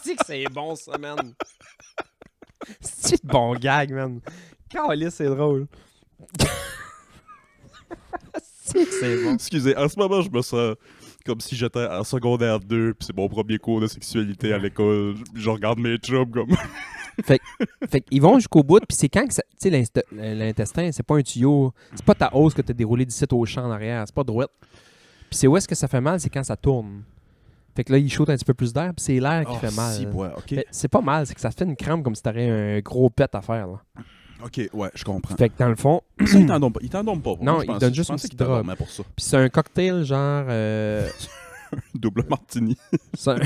C'est que c'est bon, ça, man. C'est de bon gag, man. Calice, c'est drôle. C'est que c'est bon. Excusez, en ce moment, je me sens comme si j'étais en secondaire 2, puis c'est mon premier cours de sexualité à l'école. Je regarde mes chums comme... Fait qu'ils vont jusqu'au bout, puis c'est quand que ça... Tu sais, l'intestin, c'est pas un tuyau. C'est pas ta hausse que t'as déroulé d'ici au champ en arrière. C'est pas droite. Puis c'est où est-ce que ça fait mal, c'est quand ça tourne. Fait que là, il shoot un petit peu plus d'air, puis c'est l'air qui fait mal. Si, ouais, ok. Mais c'est pas mal, c'est que ça fait une crampe comme si t'aurais un gros pet à faire, là. Ok, ouais, je comprends. Fait que dans le fond... Ça, ils t'en donnent pas. Non, Je ils pensais- donnent juste je une pensais petite qu'ils t'en drogue. donnaient pour ça. Puis c'est un cocktail genre... Double martini. c'est un,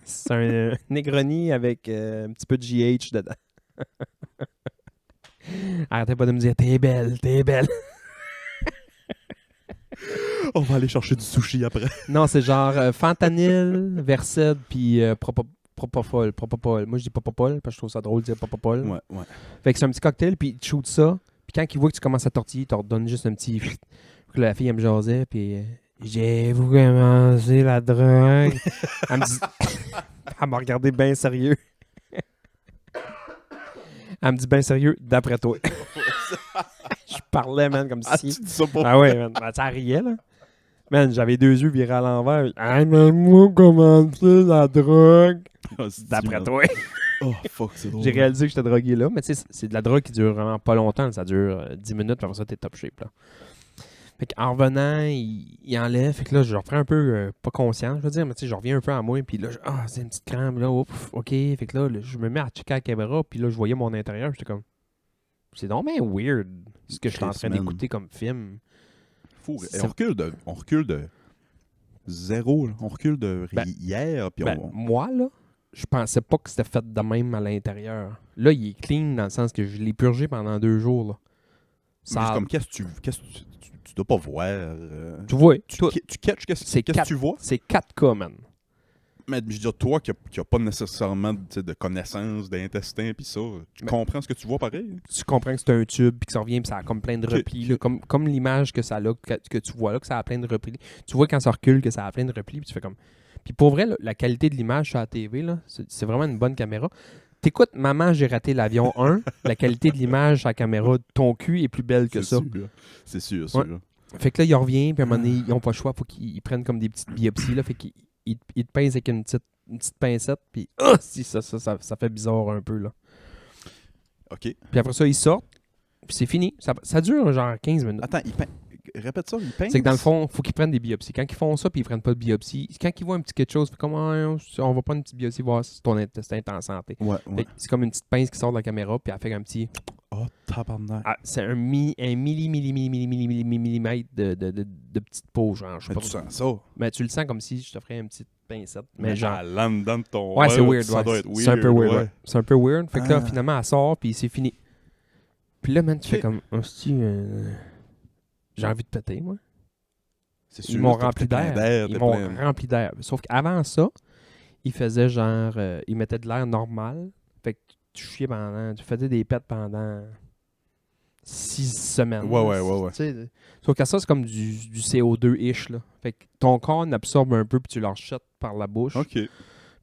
c'est un Negroni avec un petit peu de GH dedans. Arrêtez pas de me dire « T'es belle, t'es belle ». On va aller chercher du sushi après. Non, c'est genre fentanyl, Versed, puis propofol. Moi, je dis propofol parce que je trouve ça drôle de dire propofol. Ouais. Fait que c'est un petit cocktail, puis il te shoot ça. Puis quand il voit que tu commences à tortiller, il te redonne juste un petit... Puis là, la fille, elle me jasait, puis... J'ai-vous commencé la drogue? Elle me dit... Elle m'a regardé bien sérieux. Elle me dit bien sérieux, d'après toi. Je parlais, man, comme Ah, si... tu dis ça pour Ah ouais, man. Ben, ça riait, là. Man, j'avais 2 yeux virés à l'envers. Ah, mais moi, commencé la drogue? D'après toi. Oh, fuck, c'est drôle. J'ai réalisé que j'étais drogué là, mais tu sais, c'est de la drogue qui dure vraiment pas longtemps. Ça dure 10 minutes, puis après ça, t'es top shape, là. Fait qu'en revenant, il enlève. Fait que là, je reprends un peu, pas conscient, je veux dire, mais tu sais, je reviens un peu à moi, puis là, c'est une petite crampe, là, ouf, ok. Fait que là, je me mets à checker la caméra, puis là, je voyais mon intérieur, j'étais comme, c'est donc bien weird, ce que je suis en train d'écouter comme film. Fou. Et on recule de zéro, là. On recule de hier, puis Moi, là, je pensais pas que c'était fait de même à l'intérieur. Là, il est clean dans le sens que je l'ai purgé pendant 2 jours, là. Ça... comme, qu'est-ce que tu dois pas voir? Tu vois, tu catches, qu'est-ce que tu vois? C'est 4K, man. Mais je veux dire, toi qui n'as pas nécessairement de connaissances d'intestin puis ça, tu comprends ce que tu vois pareil? Tu comprends que c'est un tube puis que ça revient puis ça a comme plein de replis. Là, comme l'image que ça a, que tu vois là, que ça a plein de replis. Tu vois quand ça recule que ça a plein de replis puis tu fais comme... Puis pour vrai, là, la qualité de l'image sur la TV, là, c'est vraiment une bonne caméra. T'écoutes « Maman, j'ai raté l'avion 1 », la qualité de l'image sur la caméra de ton cul est plus belle que ça. C'est sûr. Ouais. Fait que là, il revient, puis à un moment donné, ils n'ont pas le choix, il faut qu'ils prennent comme des petites biopsies, là, fait qu'ils te pincent avec une petite pincette, puis si ça fait bizarre un peu, là. OK. Puis après ça, ils sortent, puis c'est fini. Ça dure genre 15 minutes. Attends, répète ça, ils pincent? C'est que dans le fond, il faut qu'ils prennent des biopsies. Quand ils font ça, puis ils prennent pas de biopsie, quand ils voient un petit quelque chose, fait comme on va prendre une petite biopsie, voir si ton intestin est en santé. Ouais. C'est comme une petite pince qui sort de la caméra, puis elle fait un petit... Oh, tabarnak. Ah, c'est un millimètre de petite peau, genre. Je sais Mais pas tu sens ça. Mais tu le sens comme si je te ferais une petite pincette. Mais genre... dans ton... Ouais, c'est weird. Ça doit être weird. C'est un peu weird, ouais. C'est un peu weird. Fait que là, finalement, elle sort, puis c'est fini. Puis là, man, tu fais comme... j'ai envie de péter, moi. C'est sûr. Ils m'ont rempli d'air. Ils m'ont rempli d'air. Sauf qu'avant ça, ils faisaient genre... ils mettaient de l'air normal. Fait que tu chiais tu faisais des pets pendant 6 semaines. Ouais. Sauf que ça, c'est comme du CO2-ish, là. Fait que ton corps en absorbe un peu puis tu leur jettes par la bouche. OK.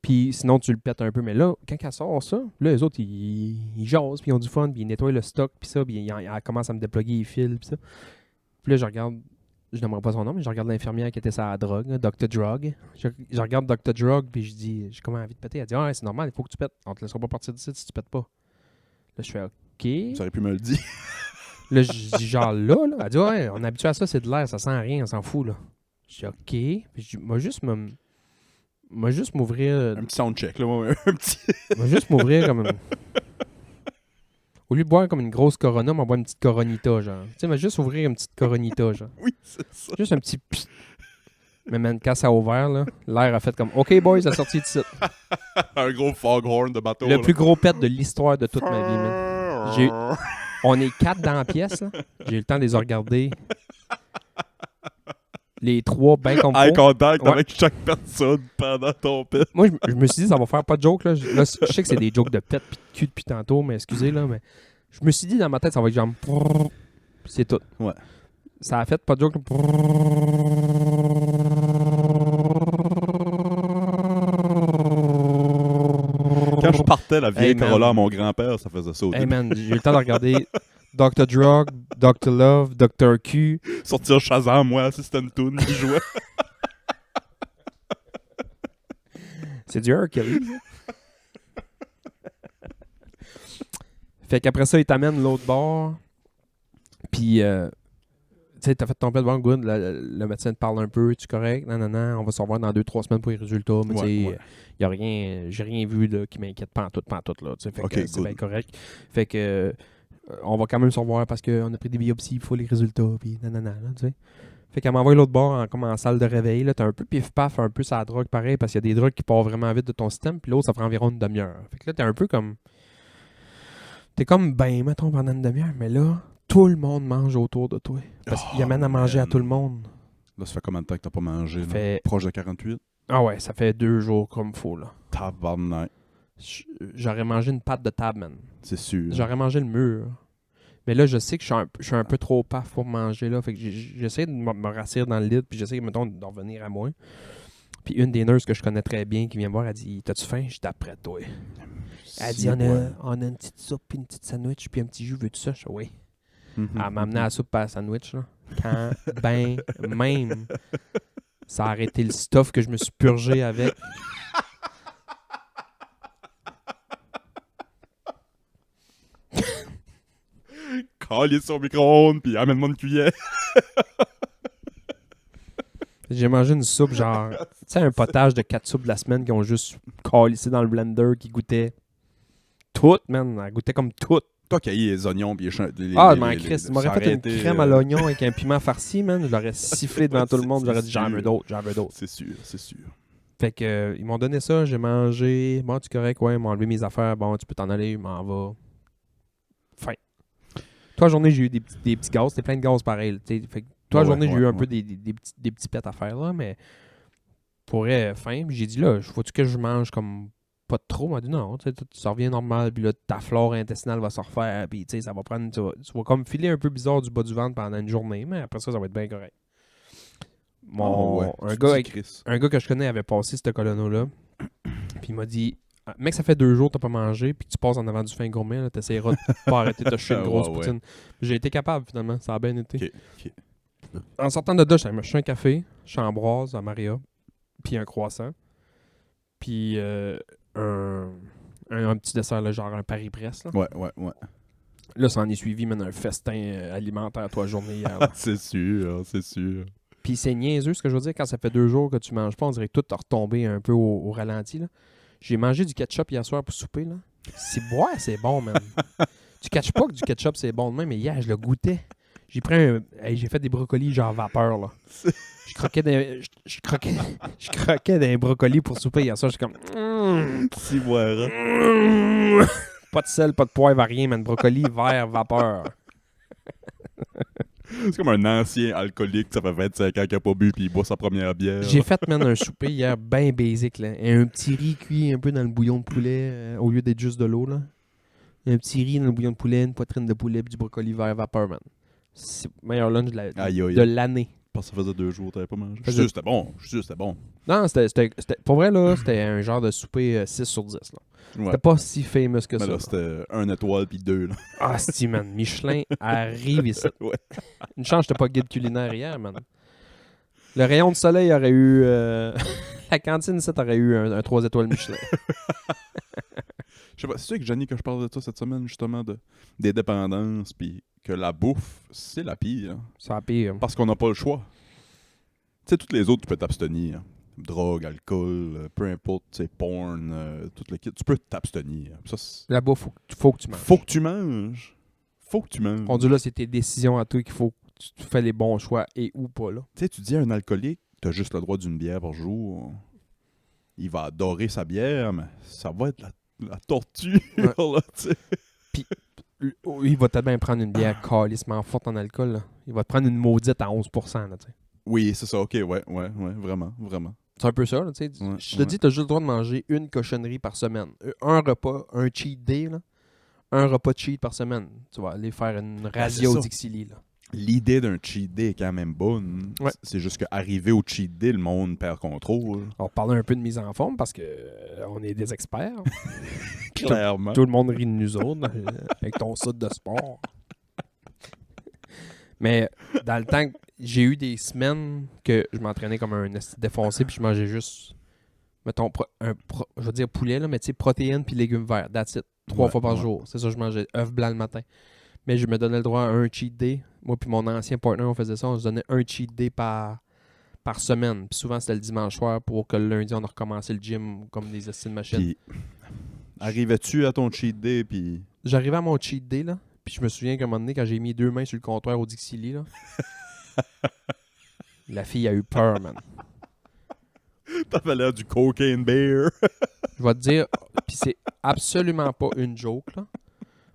Puis sinon, tu le pètes un peu. Mais là, quand elle sort ça, là, les autres, ils jasent, puis ils ont du fun, puis ils nettoient le stock, puis ça, puis ils commencent à me déploguer les fils, puis ça. Puis là, je regarde... Je n'aimerais pas son nom, mais je regarde l'infirmière qui était sur la drogue, là, Dr. Drug. Je regarde Dr. Drug, puis je dis, j'ai comme envie de péter. Elle dit, c'est normal, il faut que tu pètes. On te laissera pas partir d'ici si tu pètes pas. Là, je fais, OK. Tu aurais pu me le dire. Là, je dis, genre là. Elle dit, on est habitué à ça, c'est de l'air, ça sent rien, on s'en fout, là. Je dis, OK. Puis je dis, moi, juste m'ouvrir. Un petit soundcheck, là. Un petit. Moi, juste m'ouvrir comme. Au lieu de boire comme une grosse Corona, on boire une petite Coronita, genre. Tu sais, mais juste ouvrir une petite Coronita, genre. Oui, c'est ça. Juste un petit... Mais man, quand ça a ouvert, là, l'air a fait comme « OK, boys, ça a sorti de site. » Un gros foghorn de bateau. Le plus gros pet de l'histoire de toute ma vie, man. On est 4 dans la pièce, là. J'ai eu le temps de les regarder. Les 3 bien comme Eye faut. contact avec chaque personne pendant ton pet. Moi, je me suis dit, ça va faire pas de joke, là. Là, je sais que c'est des jokes de pet pis de cul depuis tantôt, mais excusez, là, mais... Je me suis dit dans ma tête, ça va être genre... C'est tout. Ouais. Ça a fait pas de joke. Quand je partais la vieille Corolla à mon grand-père, ça faisait ça au début. Man, j'ai eu le temps de regarder Dr. Drug, Dr. Love, Dr. Q. Sortir Shazam, moi, si c'était une toune qui jouait. C'est du Hercules. Fait qu'après ça, il t'amène l'autre bord. Puis, tu sais, t'as fait ton pet bon good. Le médecin te parle un peu. Tu correct? Non. On va se revoir dans 2-3 semaines pour les résultats. Mais tu sais, y a rien, j'ai rien vu là, qui m'inquiète pantoute là. Fait que c'est bien correct. Fait que, on va quand même se revoir parce qu'on a pris des biopsies. Il faut les résultats. Puis, tu sais. Fait qu'elle m'envoie l'autre bord comme en salle de réveil. Là, t'as un peu pif-paf, un peu sa drogue pareil, parce qu'il y a des drogues qui partent vraiment vite de ton système. Puis l'autre, ça prend environ une demi-heure. Fait que là, t'es un peu comme... T'es comme ben, mettons, pendant une demi-heure, mais là, tout le monde mange autour de toi. Parce qu'il amène à manger à tout le monde. Là, ça fait combien de temps que t'as pas mangé? Fait... Proche de 48? Ah ouais, ça fait 2 jours comme faut, là. Tabarnak. J'aurais mangé une pâte de table, man. C'est sûr. J'aurais mangé le mur. Mais là, je sais que je suis un peu trop paf pour manger, là. Fait que j'essaie de me rassurer dans le lit, puis j'essaie, mettons, d'en revenir à moi. Puis une des nurses que je connais très bien qui vient me voir, elle dit « T'as-tu faim? » Je suis d'après toi. Elle dit on a une petite soupe, puis une petite sandwich, puis un petit jus, veux-tu ça? Je dis oui. Elle m'a amené à la soupe et à la sandwich, là. Quand ben même ça a arrêté le stuff que je me suis purgé avec. Calisse sur le micro-ondes, puis amène-moi une cuillère. J'ai mangé une soupe genre, tu sais, un potage de 4 soupes de la semaine qui ont juste calissé dans le blender, qui goûtait tout, man. Elle goûtait comme tout. Toi qui as les oignons, puis les Mais Chris, il m'aurait fait une crème à l'oignon avec un piment farci, man. Je l'aurais sifflé devant tout le monde. J'aurais dit, j'en veux d'autres. C'est sûr, c'est sûr. Fait que, ils m'ont donné ça, j'ai mangé. Bon, tu es correct, ouais, ils m'ont enlevé mes affaires. Bon, tu peux t'en aller, je m'en vais. Fin. Toi, la journée, j'ai eu des petits gaz. C'était plein de gaz pareil. T'sais. Fait que, toi, la journée, j'ai eu un peu des petits pets à faire, là, mais pour vrai, fin. J'ai dit, là, faut-tu que je mange comme pas de trop? Elle m'a dit, non, ça revient normal, puis là, ta flore intestinale va se refaire, puis tu sais, ça va prendre. Tu vas comme filer un peu bizarre du bas du ventre pendant une journée, mais après ça va être bien correct. Un gars que je connais avait passé cette colono-là, puis il m'a dit, mec, ça fait 2 jours que t'as pas mangé, puis que tu passes en avant du fin gourmet, là, t'essaieras de pas arrêter de te chier une grosse poutine. J'ai été capable, finalement, ça a bien été. Okay. En sortant de là, j'allais m'acheter un café, Chambroise à Maria, puis un croissant, puis un petit dessert, là, genre un Paris-Brest. Là. Ouais. Là, ça en est suivi, même un festin alimentaire toute la journée hier. Là. C'est sûr. Puis c'est niaiseux, ce que je veux dire, quand ça fait 2 jours que tu manges pas, on dirait que tout a retombé un peu au ralenti. Là. J'ai mangé du ketchup hier soir pour souper. Là. C'est bon, man. Tu catches pas que du ketchup, c'est bon de même, mais hier, je le goûtais. J'ai fait des brocolis genre vapeur, là. Je croquais des brocolis pour souper hier soir. J'étais comme... Pas de sel, pas de poivre, rien, man. Brocoli, vert, vapeur. C'est comme un ancien alcoolique, ça fait 25 ans qu'il n'a pas bu puis il boit sa première bière. J'ai fait, man, un souper hier bien basic, là. Un petit riz cuit un peu dans le bouillon de poulet au lieu d'être juste de l'eau, là. Un petit riz dans le bouillon de poulet, une poitrine de poulet puis du brocoli vert, vapeur, man. C'est le meilleur lunch de l'année. Parce que ça faisait 2 jours que t'avais pas mangé. Je suis sûr que c'était bon. Non, c'était pour vrai, là, c'était un genre de souper 6 sur 10, là. Ouais. C'était pas si famous que Mais ça. là, c'était 1 étoile puis 2, là. Ah, c'est man. Michelin arrive ici. Ouais. Une chance, j'étais pas guide culinaire hier, man. Le rayon de soleil aurait eu... La cantine ici aurait eu un 3 étoiles Michelin. Je sais pas, c'est sûr que Johnny que je parle de ça cette semaine, justement, des dépendances, puis que la bouffe, c'est la pire. C'est la pire. Parce qu'on n'a pas le choix. Tu sais, toutes les autres, tu peux t'abstenir. Drogue, alcool, peu importe, tu sais, porn, tout le kit, tu peux t'abstenir. Ça, la bouffe, faut que tu manges. Faut que tu manges. On dit là, c'est tes décisions à toi qu'il faut que tu fais les bons choix et ou pas, là. Tu sais, tu dis à un alcoolique, t'as juste le droit d'une bière par jour. Il va adorer sa bière, mais ça va être la torture, là, tu sais. Puis, il va peut-être bien prendre une bière calissement forte en alcool, là. Il va te prendre une maudite à 11%, là, tu sais. Oui, c'est ça, ok, ouais, vraiment. C'est un peu ça, là, tu sais. Ouais, je te dis, t'as juste le droit de manger une cochonnerie par semaine. Un repas, un cheat day, là. Un repas de cheat par semaine. Tu vas aller faire une radio Dixili, là. L'idée d'un cheat day est quand même bonne. Ouais. C'est juste qu'arriver au cheat day, le monde perd contrôle. On va parler un peu de mise en forme parce que on est des experts. Clairement. Tout le monde rit de nous autres avec ton site de sport. Mais dans le temps, j'ai eu des semaines que je m'entraînais comme un défoncé puis je mangeais juste, mettons, je veux dire poulet, là, mais tu sais, protéines puis légumes verts. That's it. 3 fois par jour. C'est ça, je mangeais œufs blancs le matin. Mais je me donnais le droit à un cheat day. Moi puis mon ancien partner, on faisait ça. On se donnait un cheat day par semaine. Puis souvent, c'était le dimanche soir pour que le lundi, on a recommencé le gym comme des acides machines. Puis, arrivais-tu à ton cheat day, puis... J'arrivais à mon cheat day, là. Puis je me souviens qu'à un moment donné, quand j'ai mis 2 mains sur le comptoir au Dixili, là, la fille a eu peur, man. T'avais l'air du cocaine bear. Je vais te dire, puis c'est absolument pas une joke, là.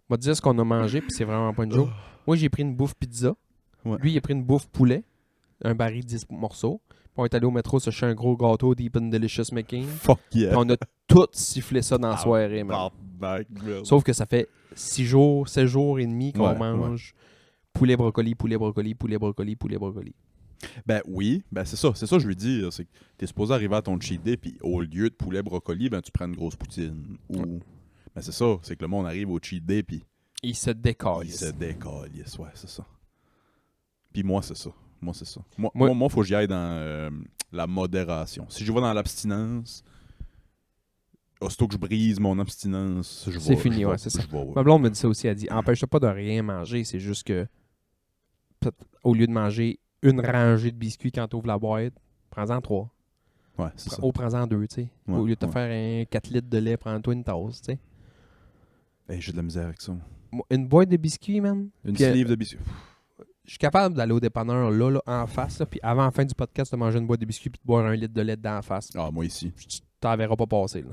Je vais te dire ce qu'on a mangé, puis c'est vraiment pas une joke. Moi, j'ai pris une bouffe pizza. Ouais. Lui, il a pris une bouffe poulet, un baril de 10 morceaux. On est allé au métro se chercher un gros gâteau Deep and Delicious Making. Fuck Puis yeah. on a tout sifflé ça dans la soirée, man. Sauf... Sauf que ça fait 6 jours, 7 jours et demi qu'on Ouais, mange poulet brocoli, poulet brocoli, poulet brocoli, poulet brocoli. Ben oui, ben c'est ça que je lui dis. C'est que t'es supposé arriver à ton cheat day, puis au lieu de poulet brocoli, ben tu prends une grosse poutine. Ou... Ben c'est ça, c'est que le monde arrive au cheat day, puis Il se décolle. il se décolle. Ouais, c'est ça. Puis moi, c'est ça. Moi, faut que j'y aille dans la modération. Si je vais dans l'abstinence, aussitôt que je brise mon abstinence, je vais... C'est fini, ouais, c'est ça. Ma blonde me dit ça aussi, elle dit, empêche-toi pas de rien manger, c'est juste que peut-être, au lieu de manger une rangée de biscuits quand tu ouvres la boîte, prends-en 3. Ouais, c'est ça. Prends-en 2, tu sais. Ouais, Au lieu de te ouais. faire un 4 litres de lait, prends-toi une tasse, tu sais. Hey, j'ai de la misère avec ça. Une boîte de biscuits, man. Une Puis, sleeve de biscuits. je suis capable d'aller au dépanneur là, en face, là, puis avant la fin du podcast, de manger une boîte de biscuits puis de boire 1 litre de lait dedans en face. Ah, moi ici. Tu t'en verras pas passer, là.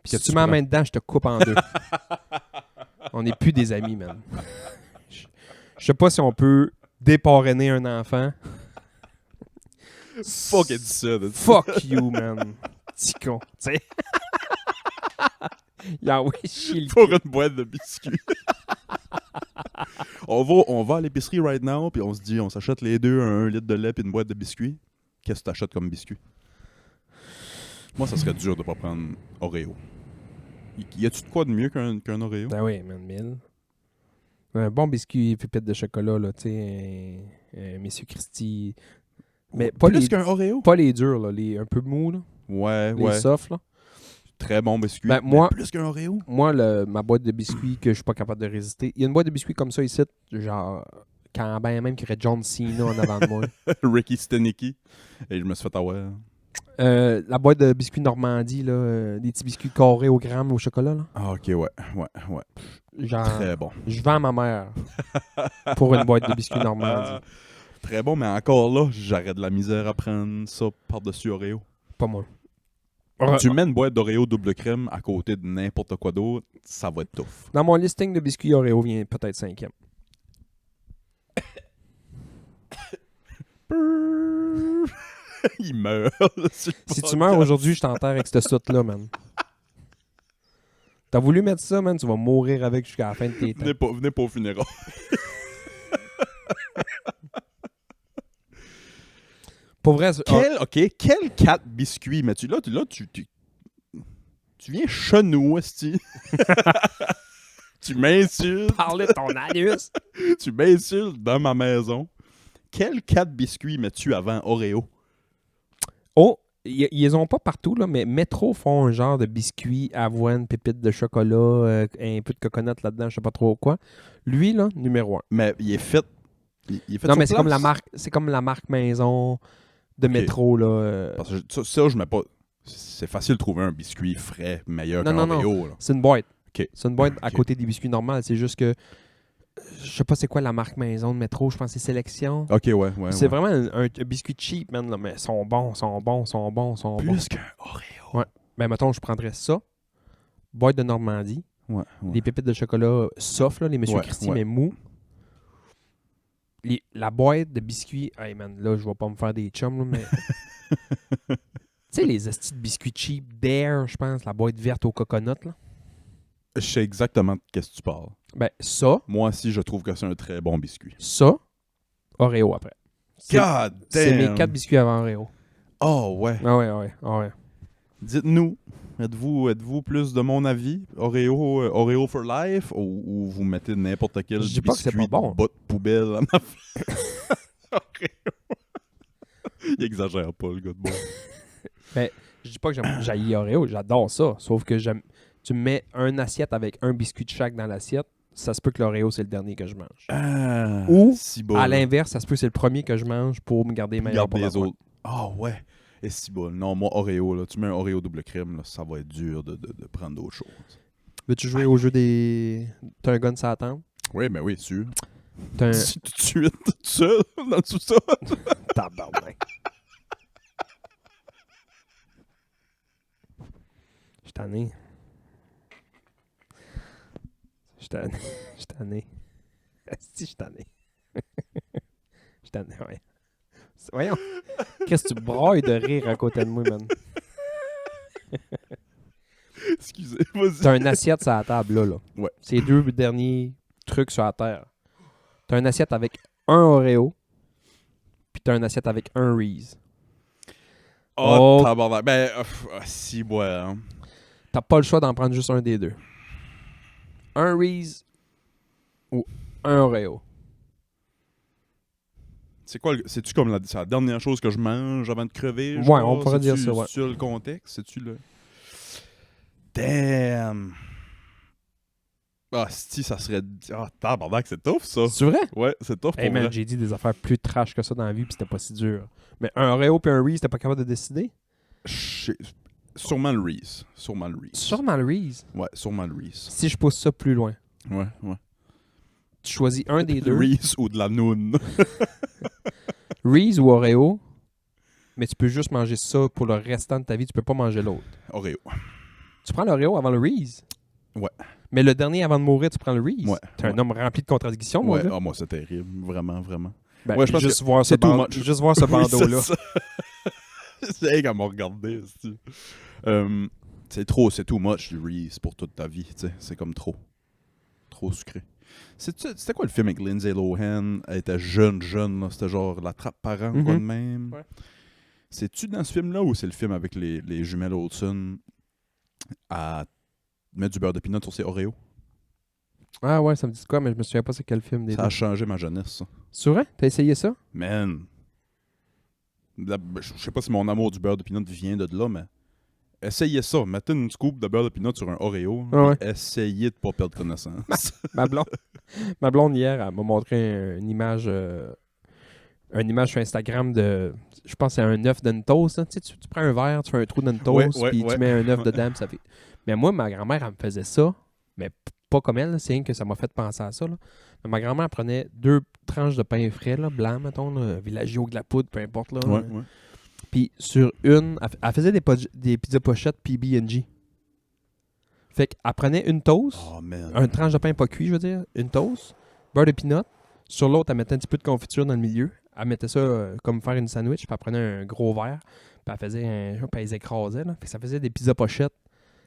Puis Si si tu tu mets la prends- main dedans, je te coupe en deux. On n'est plus des amis, man. Je sais pas si on peut déparrainer un enfant. Fuck, elle dit ça. Fuck you, man. Petit con, tu sais. Y'a ouais, chier le Pour une boîte de biscuits. on va à l'épicerie right now, puis on se dit, on s'achète les deux un litre de lait et une boîte de biscuits. Qu'est-ce que tu achètes comme biscuit? Moi, ça serait dur de pas prendre Oreo. Y a-tu de quoi de mieux qu'un Oreo? Ben oui, man, 1000. Un bon biscuit pépite de chocolat, là, tu sais, un Monsieur Christie. Mais pas Plus les, qu'un Oreo? pas les durs, là, les un peu mous, là, Ouais, les ouais. soft, là. Très bon biscuit. Ben, Mais moi- plus qu'un Oreo? Moi, ma boîte de biscuits que je suis pas capable de résister. Il y a une boîte de biscuits comme ça ici, genre, quand ben même qu'il y aurait John Cena en avant de moi. Ricky Stenicky. Et je me suis fait avoir. La boîte de biscuits Normandie, là, des petits biscuits carrés au gramme au chocolat, là. Ah, ok, ouais. Genre, Très bon. je vends ma mère pour une boîte de biscuits Normandie. Très bon, mais encore là, j'aurais de la misère à prendre ça par-dessus Oreo. Pas moi. Tu mets une boîte d'Oreo double crème à côté de n'importe quoi d'autre, ça va être tough. Dans mon listing de biscuits Oreo vient peut-être 5e. Il meurt. Si tu meurs aujourd'hui, je t'enterre avec cette soute-là, man. T'as voulu mettre ça, man, tu vas mourir avec jusqu'à la fin de tes temps. Venez pas au funérail. Pour vrai, Quel 4 biscuits, mais tu viens chenou, esti. Tu m'insultes. parler de ton anus. Tu m'insultes dans ma maison. Quel 4 biscuits mets-tu avant Oreo? Oh, ils les ont pas partout, là, mais Metro font un genre de biscuit, avoine, pépites de chocolat, un peu de coconut là-dedans, je sais pas trop quoi. Lui, là, numéro 1. Mais il est fait. Il est fait Non, sur mais c'est comme place. la marque maison de Ok. Metro, là. Parce que ça, je mets pas. C'est facile de trouver un biscuit frais meilleur Non, qu'un non, Oreo. Là. C'est une boîte. Ok. C'est une boîte à Ok. côté des biscuits normaux. C'est juste que je sais pas c'est quoi la marque maison de Metro, je pense que c'est Sélection. Ok, ouais. C'est vraiment un biscuit cheap, man, là, mais ils sont bons. Plus qu'un Oreo. Ouais. Ben, mettons, je prendrais ça. Boîte de Normandie. Ouais. Des pépites de chocolat soft, là, les Monsieur Ouais, Christie, ouais. mais mou. La boîte de biscuits. Hey, man, là, je vais pas me faire des chums, là, mais. Tu sais, les estis de biscuits cheap Dare, je pense, la boîte verte au coconut, là. Je sais exactement de qu'est-ce que tu parles. Ben, ça, Moi aussi, je trouve que c'est un très bon biscuit. Oreo après. C'est God c'est damn! mes 4 biscuits avant Oreo. Oh, ouais. Ah ouais. Dites-nous, êtes-vous plus de mon avis, Oreo for life, ou vous mettez n'importe quel Je dis pas que c'est biscuit pas bon. de bas de poubelle en affaire? Oreo. Il exagère pas, le gars de bon. Je dis pas que j'haïs Oreo, j'adore ça. Sauf que tu me mets une assiette avec un biscuit de chaque dans l'assiette, ça se peut que l'Oreo, c'est le dernier que je mange. Ah, Ou, si bon, à là. l'inverse, ça se peut que c'est le premier que je mange pour me garder meilleur Regarde pour les la fois. autres. Ah ouais. Et si bon. Non, moi, Oreo, là, tu mets un Oreo double crème, là, ça va être dur de prendre d'autres choses. Veux-tu jouer au jeu des... T'as un gun sur la table? Oui, mais oui, sûr. T'as un... Tout de suite, tout seul, dans le sous-sol. Tabarnak. Je suis tanné. Je suis tanné. Esti, je suis tanné. Je suis tanné, ouais. Voyons. Qu'est-ce que tu broyes de rire à côté de moi, man? Excusez, vas-y. T'as une assiette sur la table, là. Ouais. C'est les 2 derniers trucs sur la terre. T'as une assiette avec un Oreo, puis t'as une assiette avec un Reese. Oh, tabarnak. Ben, si, ouais. Hein. T'as pas le choix d'en prendre juste un des deux. Un Reese ou un Oreo. C'est quoi, c'est-tu comme c'est la dernière chose que je mange avant de crever? Ouais, genre? on pourrait dire ça, ouais. C'est-tu le contexte? C'est-tu le... Damn! Ah, si, ça serait... Ah, tabarnak, c'est tough, ça. C'est vrai? Ouais, c'est tough pour Hey man, vrai. j'ai dit des affaires plus trash que ça dans la vie, puis c'était pas si dur. Mais un Oreo puis un Reese, t'es pas capable de décider? Sûrement le Reese. Sûrement le Reese. Sûrement le Reese. Ouais, sûrement le Reese. Si je pousse ça plus loin, Ouais, ouais. tu choisis un des deux. Reese ou de la noune. Reese ou Oreo, mais tu peux juste manger ça pour le restant de ta vie. Tu peux pas manger l'autre. Oreo. Tu prends l'Oreo avant le Reese? Ouais. Mais le dernier avant de mourir, tu prends le Reese? Ouais. T'es un homme rempli de contradictions, moi. Ouais, ah, moi, c'est terrible. Vraiment, vraiment. Ben, ouais, je pense juste, que voir ce c'est too ban- much. juste voir ce Oui, bandeau-là. c'est ça. C'est elle qui m'a regardé. C'est trop, c'est too much du Reese pour toute ta vie. T'sais. C'est comme trop. Trop sucré. C'était quoi le film avec Lindsay Lohan? Elle était jeune, là. C'était genre La Trappe Parent, quoi de même. Ouais. C'est-tu dans ce film-là ou c'est le film avec les jumelles Olsen à mettre du beurre de pinot sur ses Oreos? Ah ouais, ça me dit quoi, mais je me souviens pas c'est quel film des Ça deux. a changé ma jeunesse, ça. C'est vrai? T'as essayé ça? Man. Je sais pas si mon amour du beurre de pinot vient de là, mais essayez ça. Mettez une scoop de beurre de pinot sur un Oreo. Ah ouais. Essayez de pas perdre connaissance. Ma blonde hier, elle m'a montré une image sur Instagram de, je pense que c'est un œuf d'une toast. Hein. Tu sais, tu prends un verre, tu fais un trou dans une toast, Ouais, puis ouais. tu mets un œuf dedans, puis ça fait... Mais moi, ma grand-mère, elle me faisait ça, mais pas comme elle, c'est rien que ça m'a fait penser à ça. Là. Mais ma grand-mère prenait 2 tranches de pain frais, là, blanc, mettons, là, Villaggio, de la poudre, peu importe. Là, Ouais, ouais. Puis sur une, elle faisait des pizzas pochettes PB&J. Fait qu'elle prenait une toast, Oh, man. un tranche de pain pas cuit, je veux dire, une toast, beurre de peanut. Sur l'autre, elle mettait un petit peu de confiture dans le milieu. Elle mettait ça comme faire une sandwich, puis elle prenait un gros verre, puis elle faisait puis elle les écrasait. Là. Fait que ça faisait des pizzas pochettes.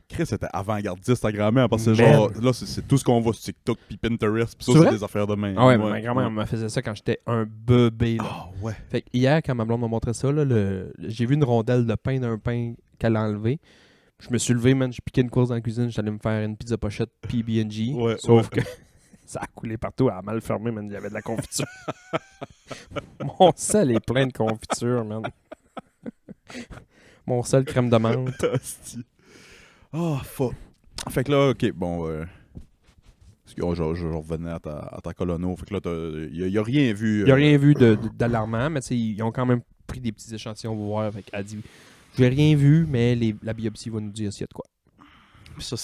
Chris, c'était avant-gardiste, ta grand-mère, parce que Man. genre, là, c'est tout ce qu'on voit sur TikTok puis Pinterest, puis ça, C'est c'est vrai? des affaires de main. Ah ouais, ma grand-mère me faisait ça quand j'étais un bébé. Là. Ah ouais. Fait que hier, quand ma blonde m'a montré ça, là, j'ai vu une rondelle de pain d'un pain qu'elle a enlevé. Je me suis levé, man, j'ai piqué une course dans la cuisine, j'allais me faire une pizza pochette PB&J. Ouais, sauf ouais. que ça a coulé partout, elle a mal fermé, man, il y avait de la confiture. Mon sel est plein de confiture, man. Mon sel crème de menthe. Hostie. Ah, fuck. Fait que là, ok, bon. Parce que je revenais à ta colono. Fait que là, il a rien vu. Il n'y a rien vu d'alarmant, mais tu sais, ils ont quand même pris des petits échantillons pour voir. Fait qu'elle dit, j'ai rien vu, mais la biopsie va nous dire s'il y a de quoi. Puis ça,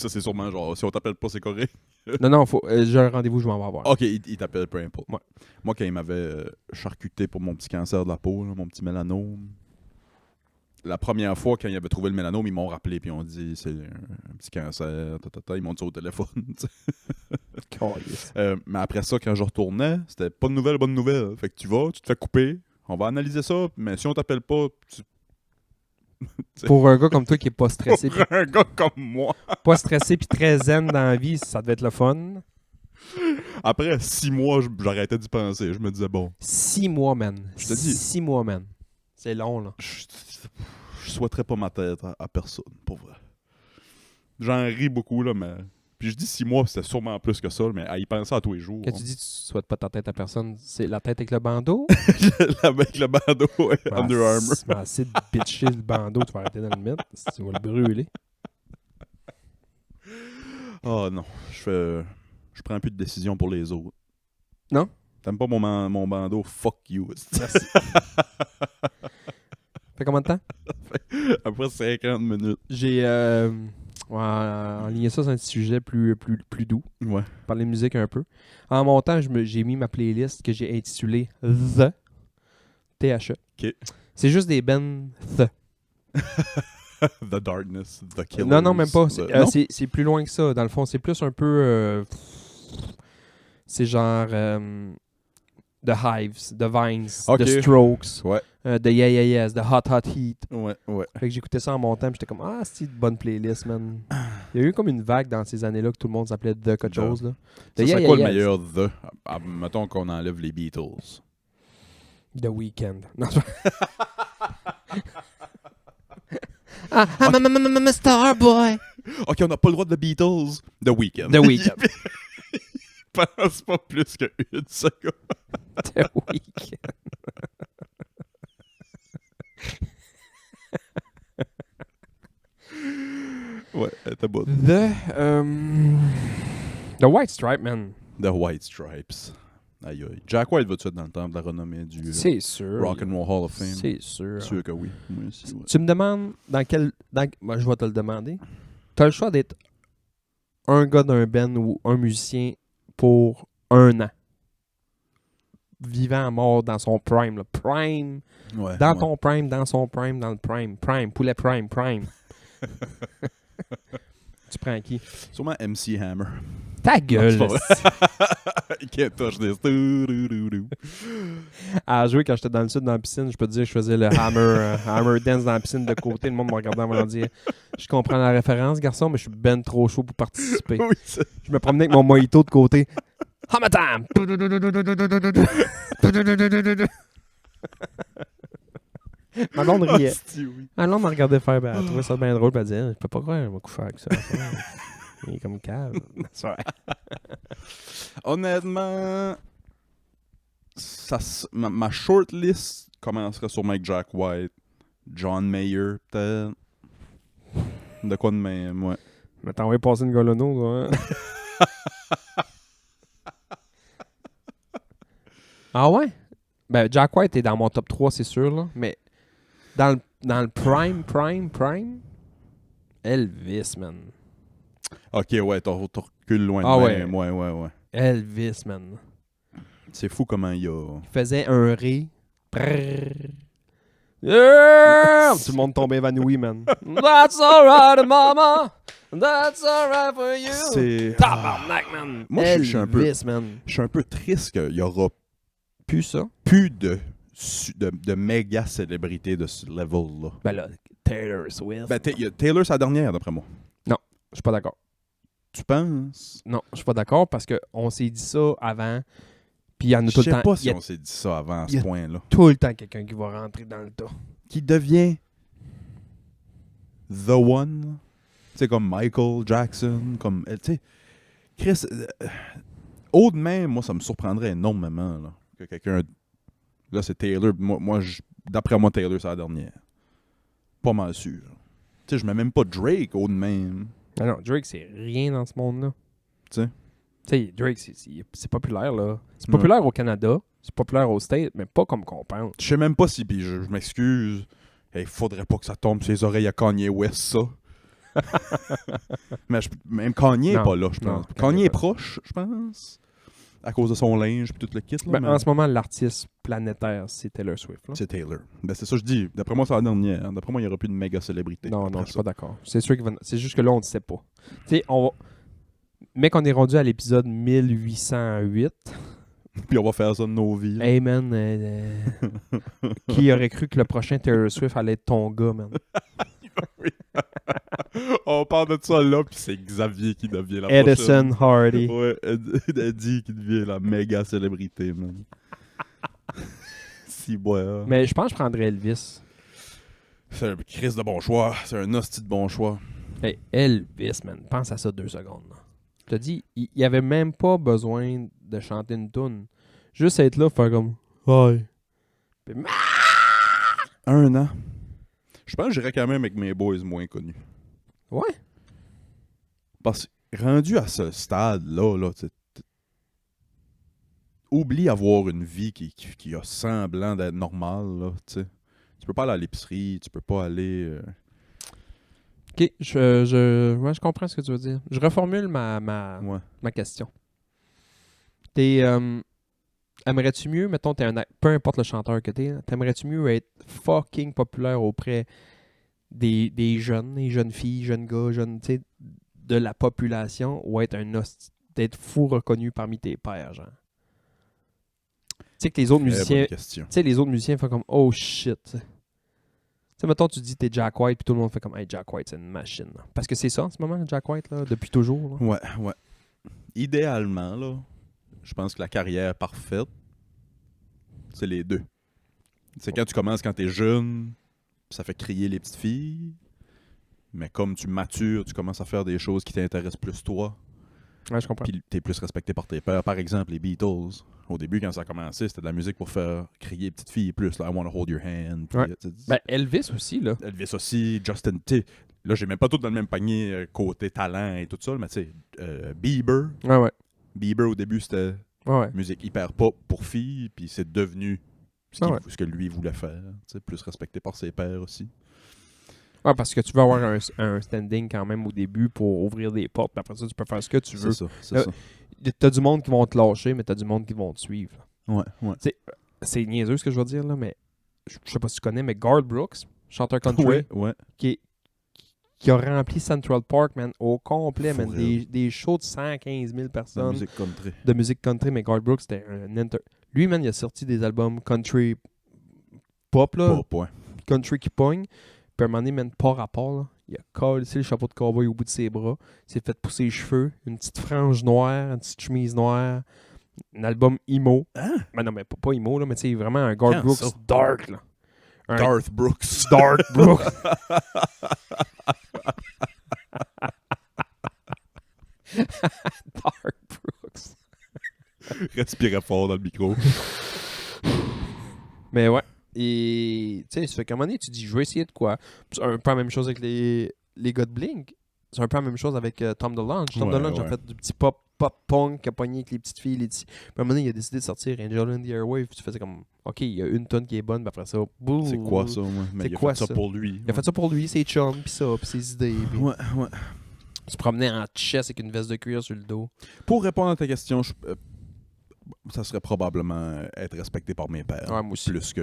c'est sûrement genre, si on t'appelle pas, c'est correct. Non, j'ai un rendez-vous, je vais en avoir. Ok, il t'appelle peu importe. Ouais. Moi, quand il m'avait charcuté pour mon petit cancer de la peau, là, mon petit mélanome, la première fois, quand il avait trouvé le mélanome, ils m'ont rappelé, puis ils ont dit, c'est un petit cancer, ils m'ont dit ça au téléphone. Mais après ça, quand je retournais, c'était pas de nouvelles, bonne nouvelle. Fait que tu vas, tu te fais couper, on va analyser ça, mais si on t'appelle pas, Pour un gars comme toi qui est pas stressé, pour un gars comme moi. pas stressé puis très zen dans la vie, ça devait être le fun. Après 6 mois, j'arrêtais d'y penser. Je me disais, bon, 6 mois, man. Je te dis. 6 mois, man. C'est long, là. je souhaiterais pas ma tête à personne, pour vrai. J'en ris beaucoup, là, mais... Puis je dis 6 mois, c'était sûrement plus que ça, mais à y penser à tous les jours. Quand tu dis que tu souhaites pas ta tête à personne, c'est la tête avec le bandeau? Avec le bandeau, ouais, Under Armour. C'est assez de bitcher le bandeau, tu vas arrêter de le mettre. Tu vas le brûler. Oh non, je prends plus de décisions pour les autres. Non? T'aimes pas mon bandeau? Fuck you. Merci. Fait combien de temps? Après 50 minutes. J'ai enligné ça sur un petit sujet plus doux. Ouais. Parler de musique un peu. En montant, j'ai mis ma playlist que j'ai intitulée The. T-H-E. OK. C'est juste des bands The. The Darkness, The Killers. Non, même pas. Non? C'est plus loin que ça. Dans le fond, c'est plus un peu... c'est genre... The Hives, The Vines, Ok. The Strokes, Ouais. The Yeah Yeah Yeahs, The Hot Hot Heat. Ouais. Fait que j'écoutais ça en montant, puis j'étais comme, ah, c'est une bonne playlist, man. Il y a eu comme une vague dans ces années-là que tout le monde s'appelait The quelque chose, là. The Ça Yeah serait Yeah quoi le Yeahs. meilleur The? Mettons qu'on enlève les Beatles. The Weeknd. Non, c'est pas- I'm a star boy. Ok, on n'a pas le droit de The Beatles. The Weeknd. The Weeknd. Pense pas plus qu'une seconde. The Weeknd. Ouais, t'as beau. The White Stripe, man. The White Stripes. Aïe aïe. Jack White va-tu être dans le temple de la renommée du C'est sûr. Rock and Roll Hall of Fame? C'est sûr. Sûr que oui. Moi aussi, ouais. Tu me demandes moi, je vais te le demander. Tu as le choix d'être un gars d'un band ou un musicien pour 1 an. Vivant à mort dans son prime. Là. Prime. Ouais, Dans ouais. ton prime, dans son prime, dans le prime. Prime. Poulet prime. Tu prends qui? Sûrement MC Hammer. Ta gueule! Non, c'est I can't touch this. Dou-dou-dou-dou. À jouer quand j'étais dans le sud, dans la piscine, je peux te dire que je faisais le hammer dance dans la piscine de côté. Le monde me regardait en me dire je comprends la référence, garçon, mais je suis ben trop chaud pour participer. Oui, c'est... Je me promenais avec mon mojito de côté. Hamatam! Ma blonde riait. Hostie, oui. Ma blonde me regardait faire, ben, elle trouvait ça bien drôle, puis elle disait je peux pas croire, elle m'a couché avec ça. Il est comme cave. C'est vrai. Honnêtement, ma shortlist commencerait sur Mike Jack White, John Mayer, peut-être. De quoi de même, ouais. Mais t'as envoyé passer une Golono, toi, hein? Ah ouais? Ben, Jack White est dans mon top 3, c'est sûr, là. Mais dans le prime, Elvis, man. Ok, ouais, t'as reculé loin Ah de ouais. même. Ouais. Elvis, man. C'est fou comment il a... Il faisait un ré. Prrrr. Yeah! Tout le monde tombait évanoui, man. That's alright, mama. That's alright for you. C'est... Tabarnak, man. Moi, je suis un peu- Elvis, man. Je suis un peu triste qu'il y aura Plus ça. plus de méga célébrités de ce level-là. Ben là, Taylor Swift. Ben, Taylor, c'est la dernière, d'après moi. Je suis pas d'accord. Tu penses? Non, je suis pas d'accord parce qu'on s'est dit ça avant. Puis il y en a Je tout le sais temps. pas Il si y a on s'est dit ça avant à il y ce a- point-là. tout le temps quelqu'un qui va rentrer dans le tas. Qui devient The One. Tu sais, comme Michael Jackson, comme... Tu sais, Chris... haut de même, moi, ça me surprendrait énormément, là, que quelqu'un... Là, c'est Taylor. D'après moi, Taylor, c'est la dernière. Pas mal sûr. Tu sais, je mets même pas Drake haut de même. Ah non, Drake, c'est rien dans ce monde-là. Tu sais? Tu sais, Drake, c'est populaire, là. C'est Ouais. populaire au Canada, c'est populaire au States, mais pas comme qu'on pense. Je sais même pas si... Puis je m'excuse. Il faudrait pas que ça tombe sur les oreilles à Kanye West, ça. Mais même Kanye Non. est pas là, je Non, pense. Kanye Kanye est est pas proche, je pense. À cause de son linge puis tout le kit. Là, Ben, mais en ce moment, l'artiste planétaire, c'est Taylor Swift. Là. c'est Taylor. Ben, c'est ça que je dis. D'après moi, c'est la dernière. D'après moi, il n'y aura plus de méga célébrité. Non, après je suis ça. pas d'accord. C'est sûr c'est juste que là, on ne sait pas. Tu sais, on va... Mais qu'on est rendu à l'épisode 1808. Puis on va faire ça de nos vies. Hey man, qui aurait cru que le prochain Taylor Swift allait être ton gars, man? On parle de ça là, puis c'est Xavier qui devient la Edison Hardy. prochaine. Ouais, Eddie qui devient la méga célébrité, man. Si, ouais. Mais je pense que je prendrais Elvis. C'est un Chris de bon choix. C'est un hostie de bon choix. Hey, Elvis, man. Pense à ça 2 secondes. Là. Je te dis, il n'y avait même pas besoin de chanter une toune. Juste être là, faire comme « Hi ». Puis, 1 an. Je pense que j'irais quand même avec mes boys moins connus. ouais. Parce que rendu à ce stade-là, là, oublie avoir une vie qui a semblant d'être normale. Là, t'sais. Tu peux pas aller à l'épicerie, tu peux pas aller... OK, ouais, je comprends ce que tu veux dire. Je reformule ma Ouais. question. Aimerais-tu mieux, mettons, peu importe le chanteur que t'es, t'aimerais-tu mieux être fucking populaire auprès des jeunes, les jeunes filles, jeunes gars, jeunes, tu sais, de la population, ou être d'être fou reconnu parmi tes pairs, genre? sais que les autres Très musiciens... bonne Tu question. sais, les autres musiciens font comme « Oh shit ». Tu sais, mettons, tu dis t'es Jack White, puis tout le monde fait comme « Hey, Jack White, c'est une machine. » Parce que c'est ça en ce moment, Jack White, là, depuis toujours. Là. Ouais. Idéalement, là, je pense que la carrière parfaite, c'est les deux. C'est quand tu commences quand t'es jeune, ça fait crier les petites filles. Mais comme tu matures, tu commences à faire des choses qui t'intéressent plus toi. Ouais, je comprends. Puis t'es plus respecté par tes pairs. Par exemple, les Beatles. Au début, quand ça a commencé, c'était de la musique pour faire crier les petites filles plus. Là, I wanna hold your hand. Puis, Ouais. Ben, Elvis aussi, là. Elvis aussi, Justin, tu sais, là, j'ai même pas tout dans le même panier côté talent et tout ça, mais tu sais, Bieber. Ouais. Bieber, au début, c'était Ouais. musique hyper pop pour filles, puis c'est devenu ce que lui voulait faire, tu sais, plus respecté par ses pairs aussi. Ouais, parce que tu veux avoir un standing quand même au début pour ouvrir des portes, puis après ça, tu peux faire ce que tu veux. C'est ça. T'as du monde qui vont te lâcher, mais t'as du monde qui vont te suivre. Ouais. C'est niaiseux ce que je veux dire, là, mais je sais pas si tu connais, mais Garth Brooks, chanteur country, Ouais. qui a rempli Central Park, man, au complet, Pour man. vrai. Des shows de 115 000 La personnes musique country. de musique country, mais Garth Brooks, c'était un Lui, man, il a sorti des albums country pop, là, Pop, ouais. country qui pogne. Puis à un moment donné, man, pas rapport, là. Il a collé le chapeau de cowboy au bout de ses bras. Il s'est fait pousser les cheveux, une petite frange noire, une petite chemise noire. Un album emo. Hein? Ben non, mais pas emo, là, mais tu sais, vraiment un Garth Quand Brooks ça? dark, là. Un Garth Brooks. Dark Brooks. Dark Brooks. Respirait fort dans le micro. Mais ouais. Et tu sais, ça fait qu'à un moment donné, tu dis, je vais essayer de quoi. C'est un peu la même chose avec les gars de Blink. C'est un peu la même chose avec Tom DeLonge. Tom Ouais, DeLonge a ouais. fait du petit pop-punk qui a pogné avec les petites filles. Puis à un moment donné, il a décidé de sortir Angel in the Airwave. Puis tu faisais comme, OK, il y a une tonne qui est bonne. Puis après ça, boum. C'est quoi ça, moi? Mais C'est il a quoi fait ça ça? pour lui. Il a fait ça pour lui, ses chums, puis ça, puis ses idées. Puis Ouais. il se promenait en chest avec une veste de cuir sur le dos. Pour répondre à ta question, ça serait probablement être respecté par mes pairs. Ouais, moi aussi. Plus que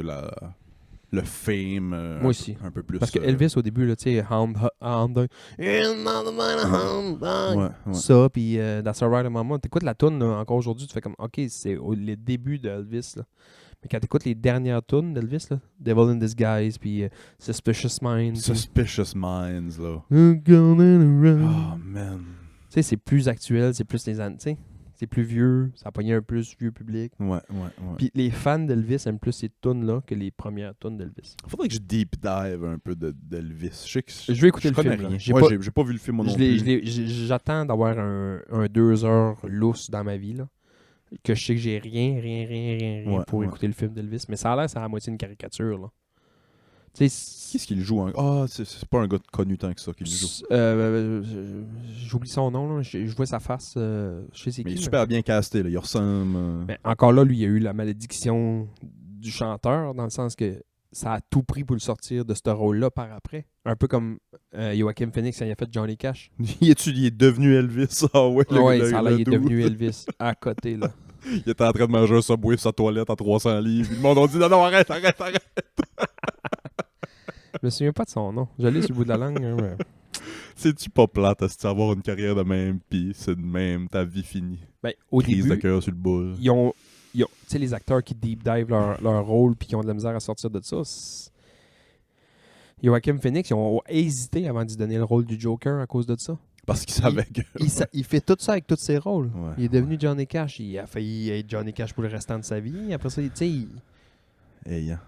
le fame. Moi aussi. Un peu plus. Parce que Elvis, au début, là, tu sais, Hound Dog. Ouais. Ça, puis That's Alright, Mama. T'écoutes la tune encore aujourd'hui, tu fais comme, OK, c'est les débuts d'Elvis, là. Mais quand t'écoutes les dernières tunes d'Elvis, là, Devil in Disguise, puis Suspicious Minds. Suspicious Minds, là. Oh, Man. Tu sais, c'est plus actuel, c'est plus les années, tu sais. C'est plus vieux, ça a pogné un plus vieux public. Ouais. Puis les fans d'Elvis aiment plus ces tunes-là que les premières tunes d'Elvis. Faudrait que je deep dive un peu d'Elvis. Je sais que Je vais écouter le connais film, là. rien. J'ai Ouais, pas- j'ai pas vu le film moi non plus. J'attends d'avoir un 2 heures lousse dans ma vie, là. Que je sais que j'ai rien Ouais, pour ouais. écouter le film d'Elvis. Mais ça a l'air, c'est à la moitié une caricature, là. Tu sais, Qui est-ce qui le joue? Ah, c'est pas un gars connu tant que ça qui le joue. j'oublie son nom, là. Je vois sa face. Je sais c'est Mais qui. il est super bien casté, là. Il ressemble. Mais encore là, lui, il y a eu la malédiction du chanteur, dans le sens que ça a tout pris pour le sortir de ce rôle-là par après. Un peu comme Joaquin Phoenix quand il a fait Johnny Cash. Il est devenu Elvis. Ah ouais, Ouais, ça a l'air, il est dude. devenu Elvis à côté, là. Il était en train de manger un Subway sur sa toilette à 300 livres. Le monde a dit non, arrête. Je me souviens pas de son nom. Je l'ai sur le bout de la langue. Hein, mais... C'est-tu pas plate à avoir une carrière de même, pis c'est de même, ta vie finie. Ben, au Crise de début, cœur sur le boule. ils ont tu sais, les acteurs qui deep dive leur rôle puis qui ont de la misère à sortir de ça. Joaquin Phoenix, ils ont hésité avant de lui donner le rôle du Joker à cause de ça. Parce qu'il savait que. Il fait tout ça avec tous ses rôles. Ouais, Il est devenu Johnny Cash. Il a failli être Johnny Cash pour le restant de sa vie. Après ça, tu sais, Hey, hein.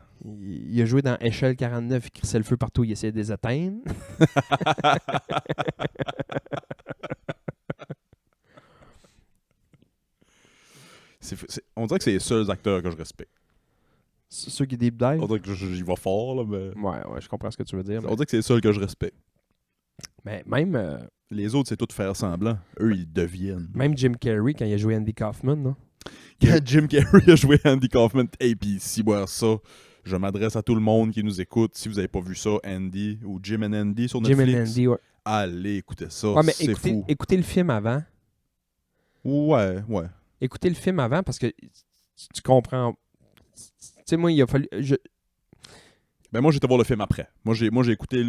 il a joué dans Échelle 49, il crissait le feu partout, il essayait de les atteindre. On dirait que c'est les seuls acteurs que je respecte. Ceux qui deep dive. On dirait que j'y vais fort, là, mais. Ouais, je comprends ce que tu veux dire. On dirait que c'est les seuls que je respecte. Mais même, Les autres, c'est tout faire semblant. Eux, ils deviennent. même Jim Carrey, quand il a joué Andy Kaufman, là, Quand Jim Carrey a joué Andy Kaufman, et puis si voir ça, je m'adresse à tout le monde qui nous écoute. Si vous avez pas vu ça, Andy ou Jim and Andy sur Jim Netflix, and Andy, ouais. allez écouter ça. Ouais, mais c'est fou. écoutez le film avant. Ouais. Écoutez le film avant parce que tu comprends. Tu sais, moi, il a fallu. Ben moi, j'étais voir le film après. Moi, j'ai écouté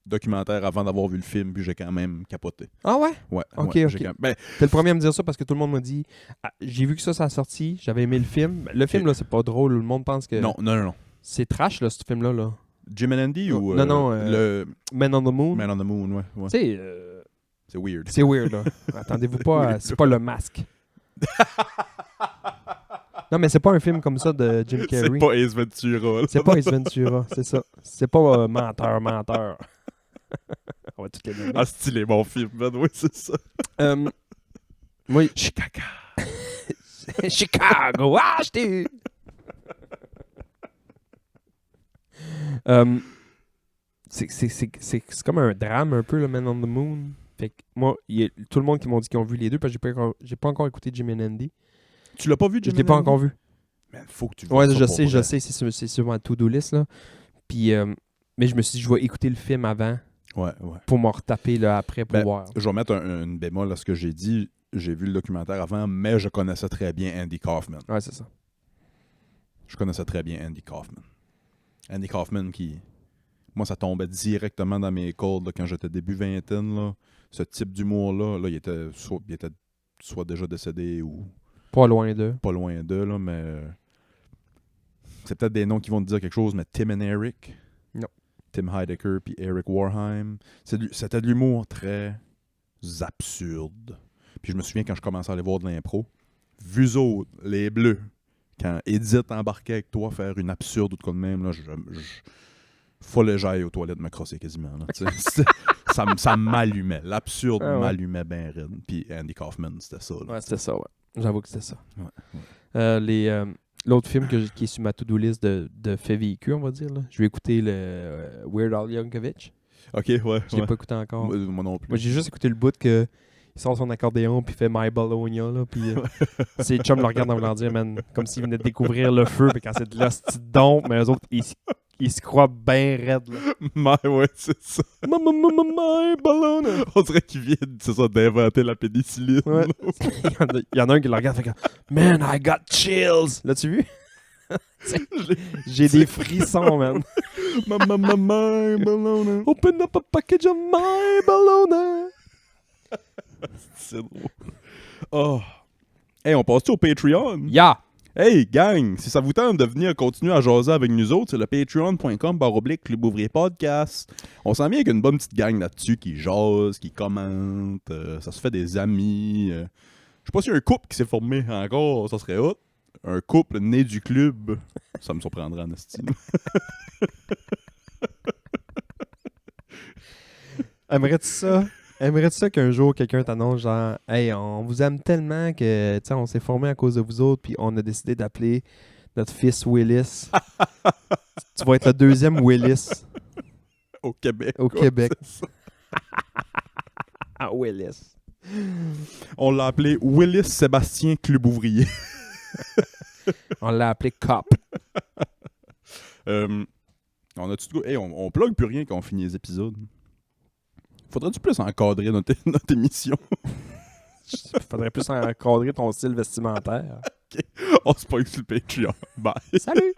documentaire avant d'avoir vu le film, puis j'ai quand même capoté. Ah ouais? Ouais. Ok, ouais, ok. j'ai quand même- Ben, T'es le premier à me dire ça parce que tout le monde m'a dit j'ai vu que ça a sorti, j'avais aimé le film. Le film, là, c'est pas drôle. Le monde pense que non. c'est trash, là, ce film-là. Là. Jim and Andy ou Non, le Man on the Moon. Man on the Moon, ouais. Tu sais, C'est weird. c'est weird, là. Attendez-vous pas, c'est pas le masque. Non, mais c'est pas un film comme ça de Jim Carrey. C'est pas Ace Ventura. là. C'est pas Ace Ventura, c'est ça. C'est pas menteur. On va tout les donner. Ah, stylé, bon film, man. Oui, c'est ça. Oui. Chicago. Chicago, t'ai... C'est comme un drame un peu, le Man on the Moon. Fait que moi, il y a tout le monde qui m'ont dit qu'ils ont vu les deux parce que j'ai pas encore écouté Jim and Andy. Tu l'as pas vu, Jim Je l'ai pas encore vu. Man, faut que tu Ouais, vois ça pour je vrai. sais, c'est sur ma to-do list, là. Puis, mais je me suis dit, je vais écouter le film avant Ouais. pour m'en retaper là, après pour Ben, voir. Je vais mettre une bémol à ce que j'ai dit. J'ai vu le documentaire avant, mais je connaissais très bien Andy Kaufman. Ouais, c'est ça. Je connaissais très bien Andy Kaufman. Andy Kaufman qui... Moi, ça tombait directement dans mes cordes là, quand j'étais début vingtaine. Là. Ce type d'humour-là, là, il était soit déjà décédé ou Pas loin d'eux. pas loin d'eux, là, mais... C'est peut-être des noms qui vont te dire quelque chose, mais Tim and Eric. Non. Tim Heidecker puis Eric Warheim. C'était de l'humour très absurde. Puis je me souviens quand je commençais à aller voir de l'impro, vu autres, les bleus, quand Edith embarquait avec toi faire une absurde ou de quoi de même, là, fallait que j'aille aux toilettes me crosser quasiment. Là, ça m'allumait. L'absurde Ah ouais. m'allumait bien raide. Puis Andy Kaufman, c'était ça. Là. Ouais, c'était ça, ouais. J'avoue que c'était ça. Ouais. L'autre film qui est sur ma to-do list de fait vécu, on va dire. Là. Je vais écouter le Weird Al Yankovic. Ok, ouais. Je l'ai pas écouté encore. Moi non plus. Moi, j'ai juste écouté le bout que il sort son accordéon puis il fait My Bologna là puis ses chums le regardent en voulant dire man comme s'ils venaient de découvrir le feu puis quand c'est de l'hostie de dompe mais eux autres ils se croient bien raides là. Ouais, c'est ça. My Bologna. On dirait qu'il vient, c'est ça, d'inventer la pénicilline. Ouais. il y en a un qui le regarde fait que man I got chills. L'as-tu vu? J'ai des frissons man. My bologna. Open up a package of My Bologna. C'est drôle. Oh. Hey, on passe-tu au Patreon? Yeah. Hey, gang, si ça vous tente de venir continuer à jaser avec nous autres, c'est le patreon.com/Club Ouvrier Podcast. On s'en vient avec une bonne petite gang là-dessus qui jase, qui commente, ça se fait des amis. Je sais pas s'il y a un couple qui s'est formé encore, ça serait hot. Un couple né du club, ça me surprendrait en estime. Aimerais-tu ça? Aimerais-tu ça qu'un jour quelqu'un t'annonce genre hey, on vous aime tellement que tu sais on s'est formé à cause de vous autres puis on a décidé d'appeler notre fils Willis. Tu vas être le deuxième Willis Au Québec. au quoi, Québec. c'est ça. Ah Willis. On l'a appelé Willis Sébastien Club Ouvrier. On l'a appelé Cop. On a tout hey, on plug plus rien quand on finit les épisodes. Faudrait-tu plus encadrer notre émission? Faudrait plus encadrer ton style vestimentaire. On se pogne sur le Patreon. Bye. Salut!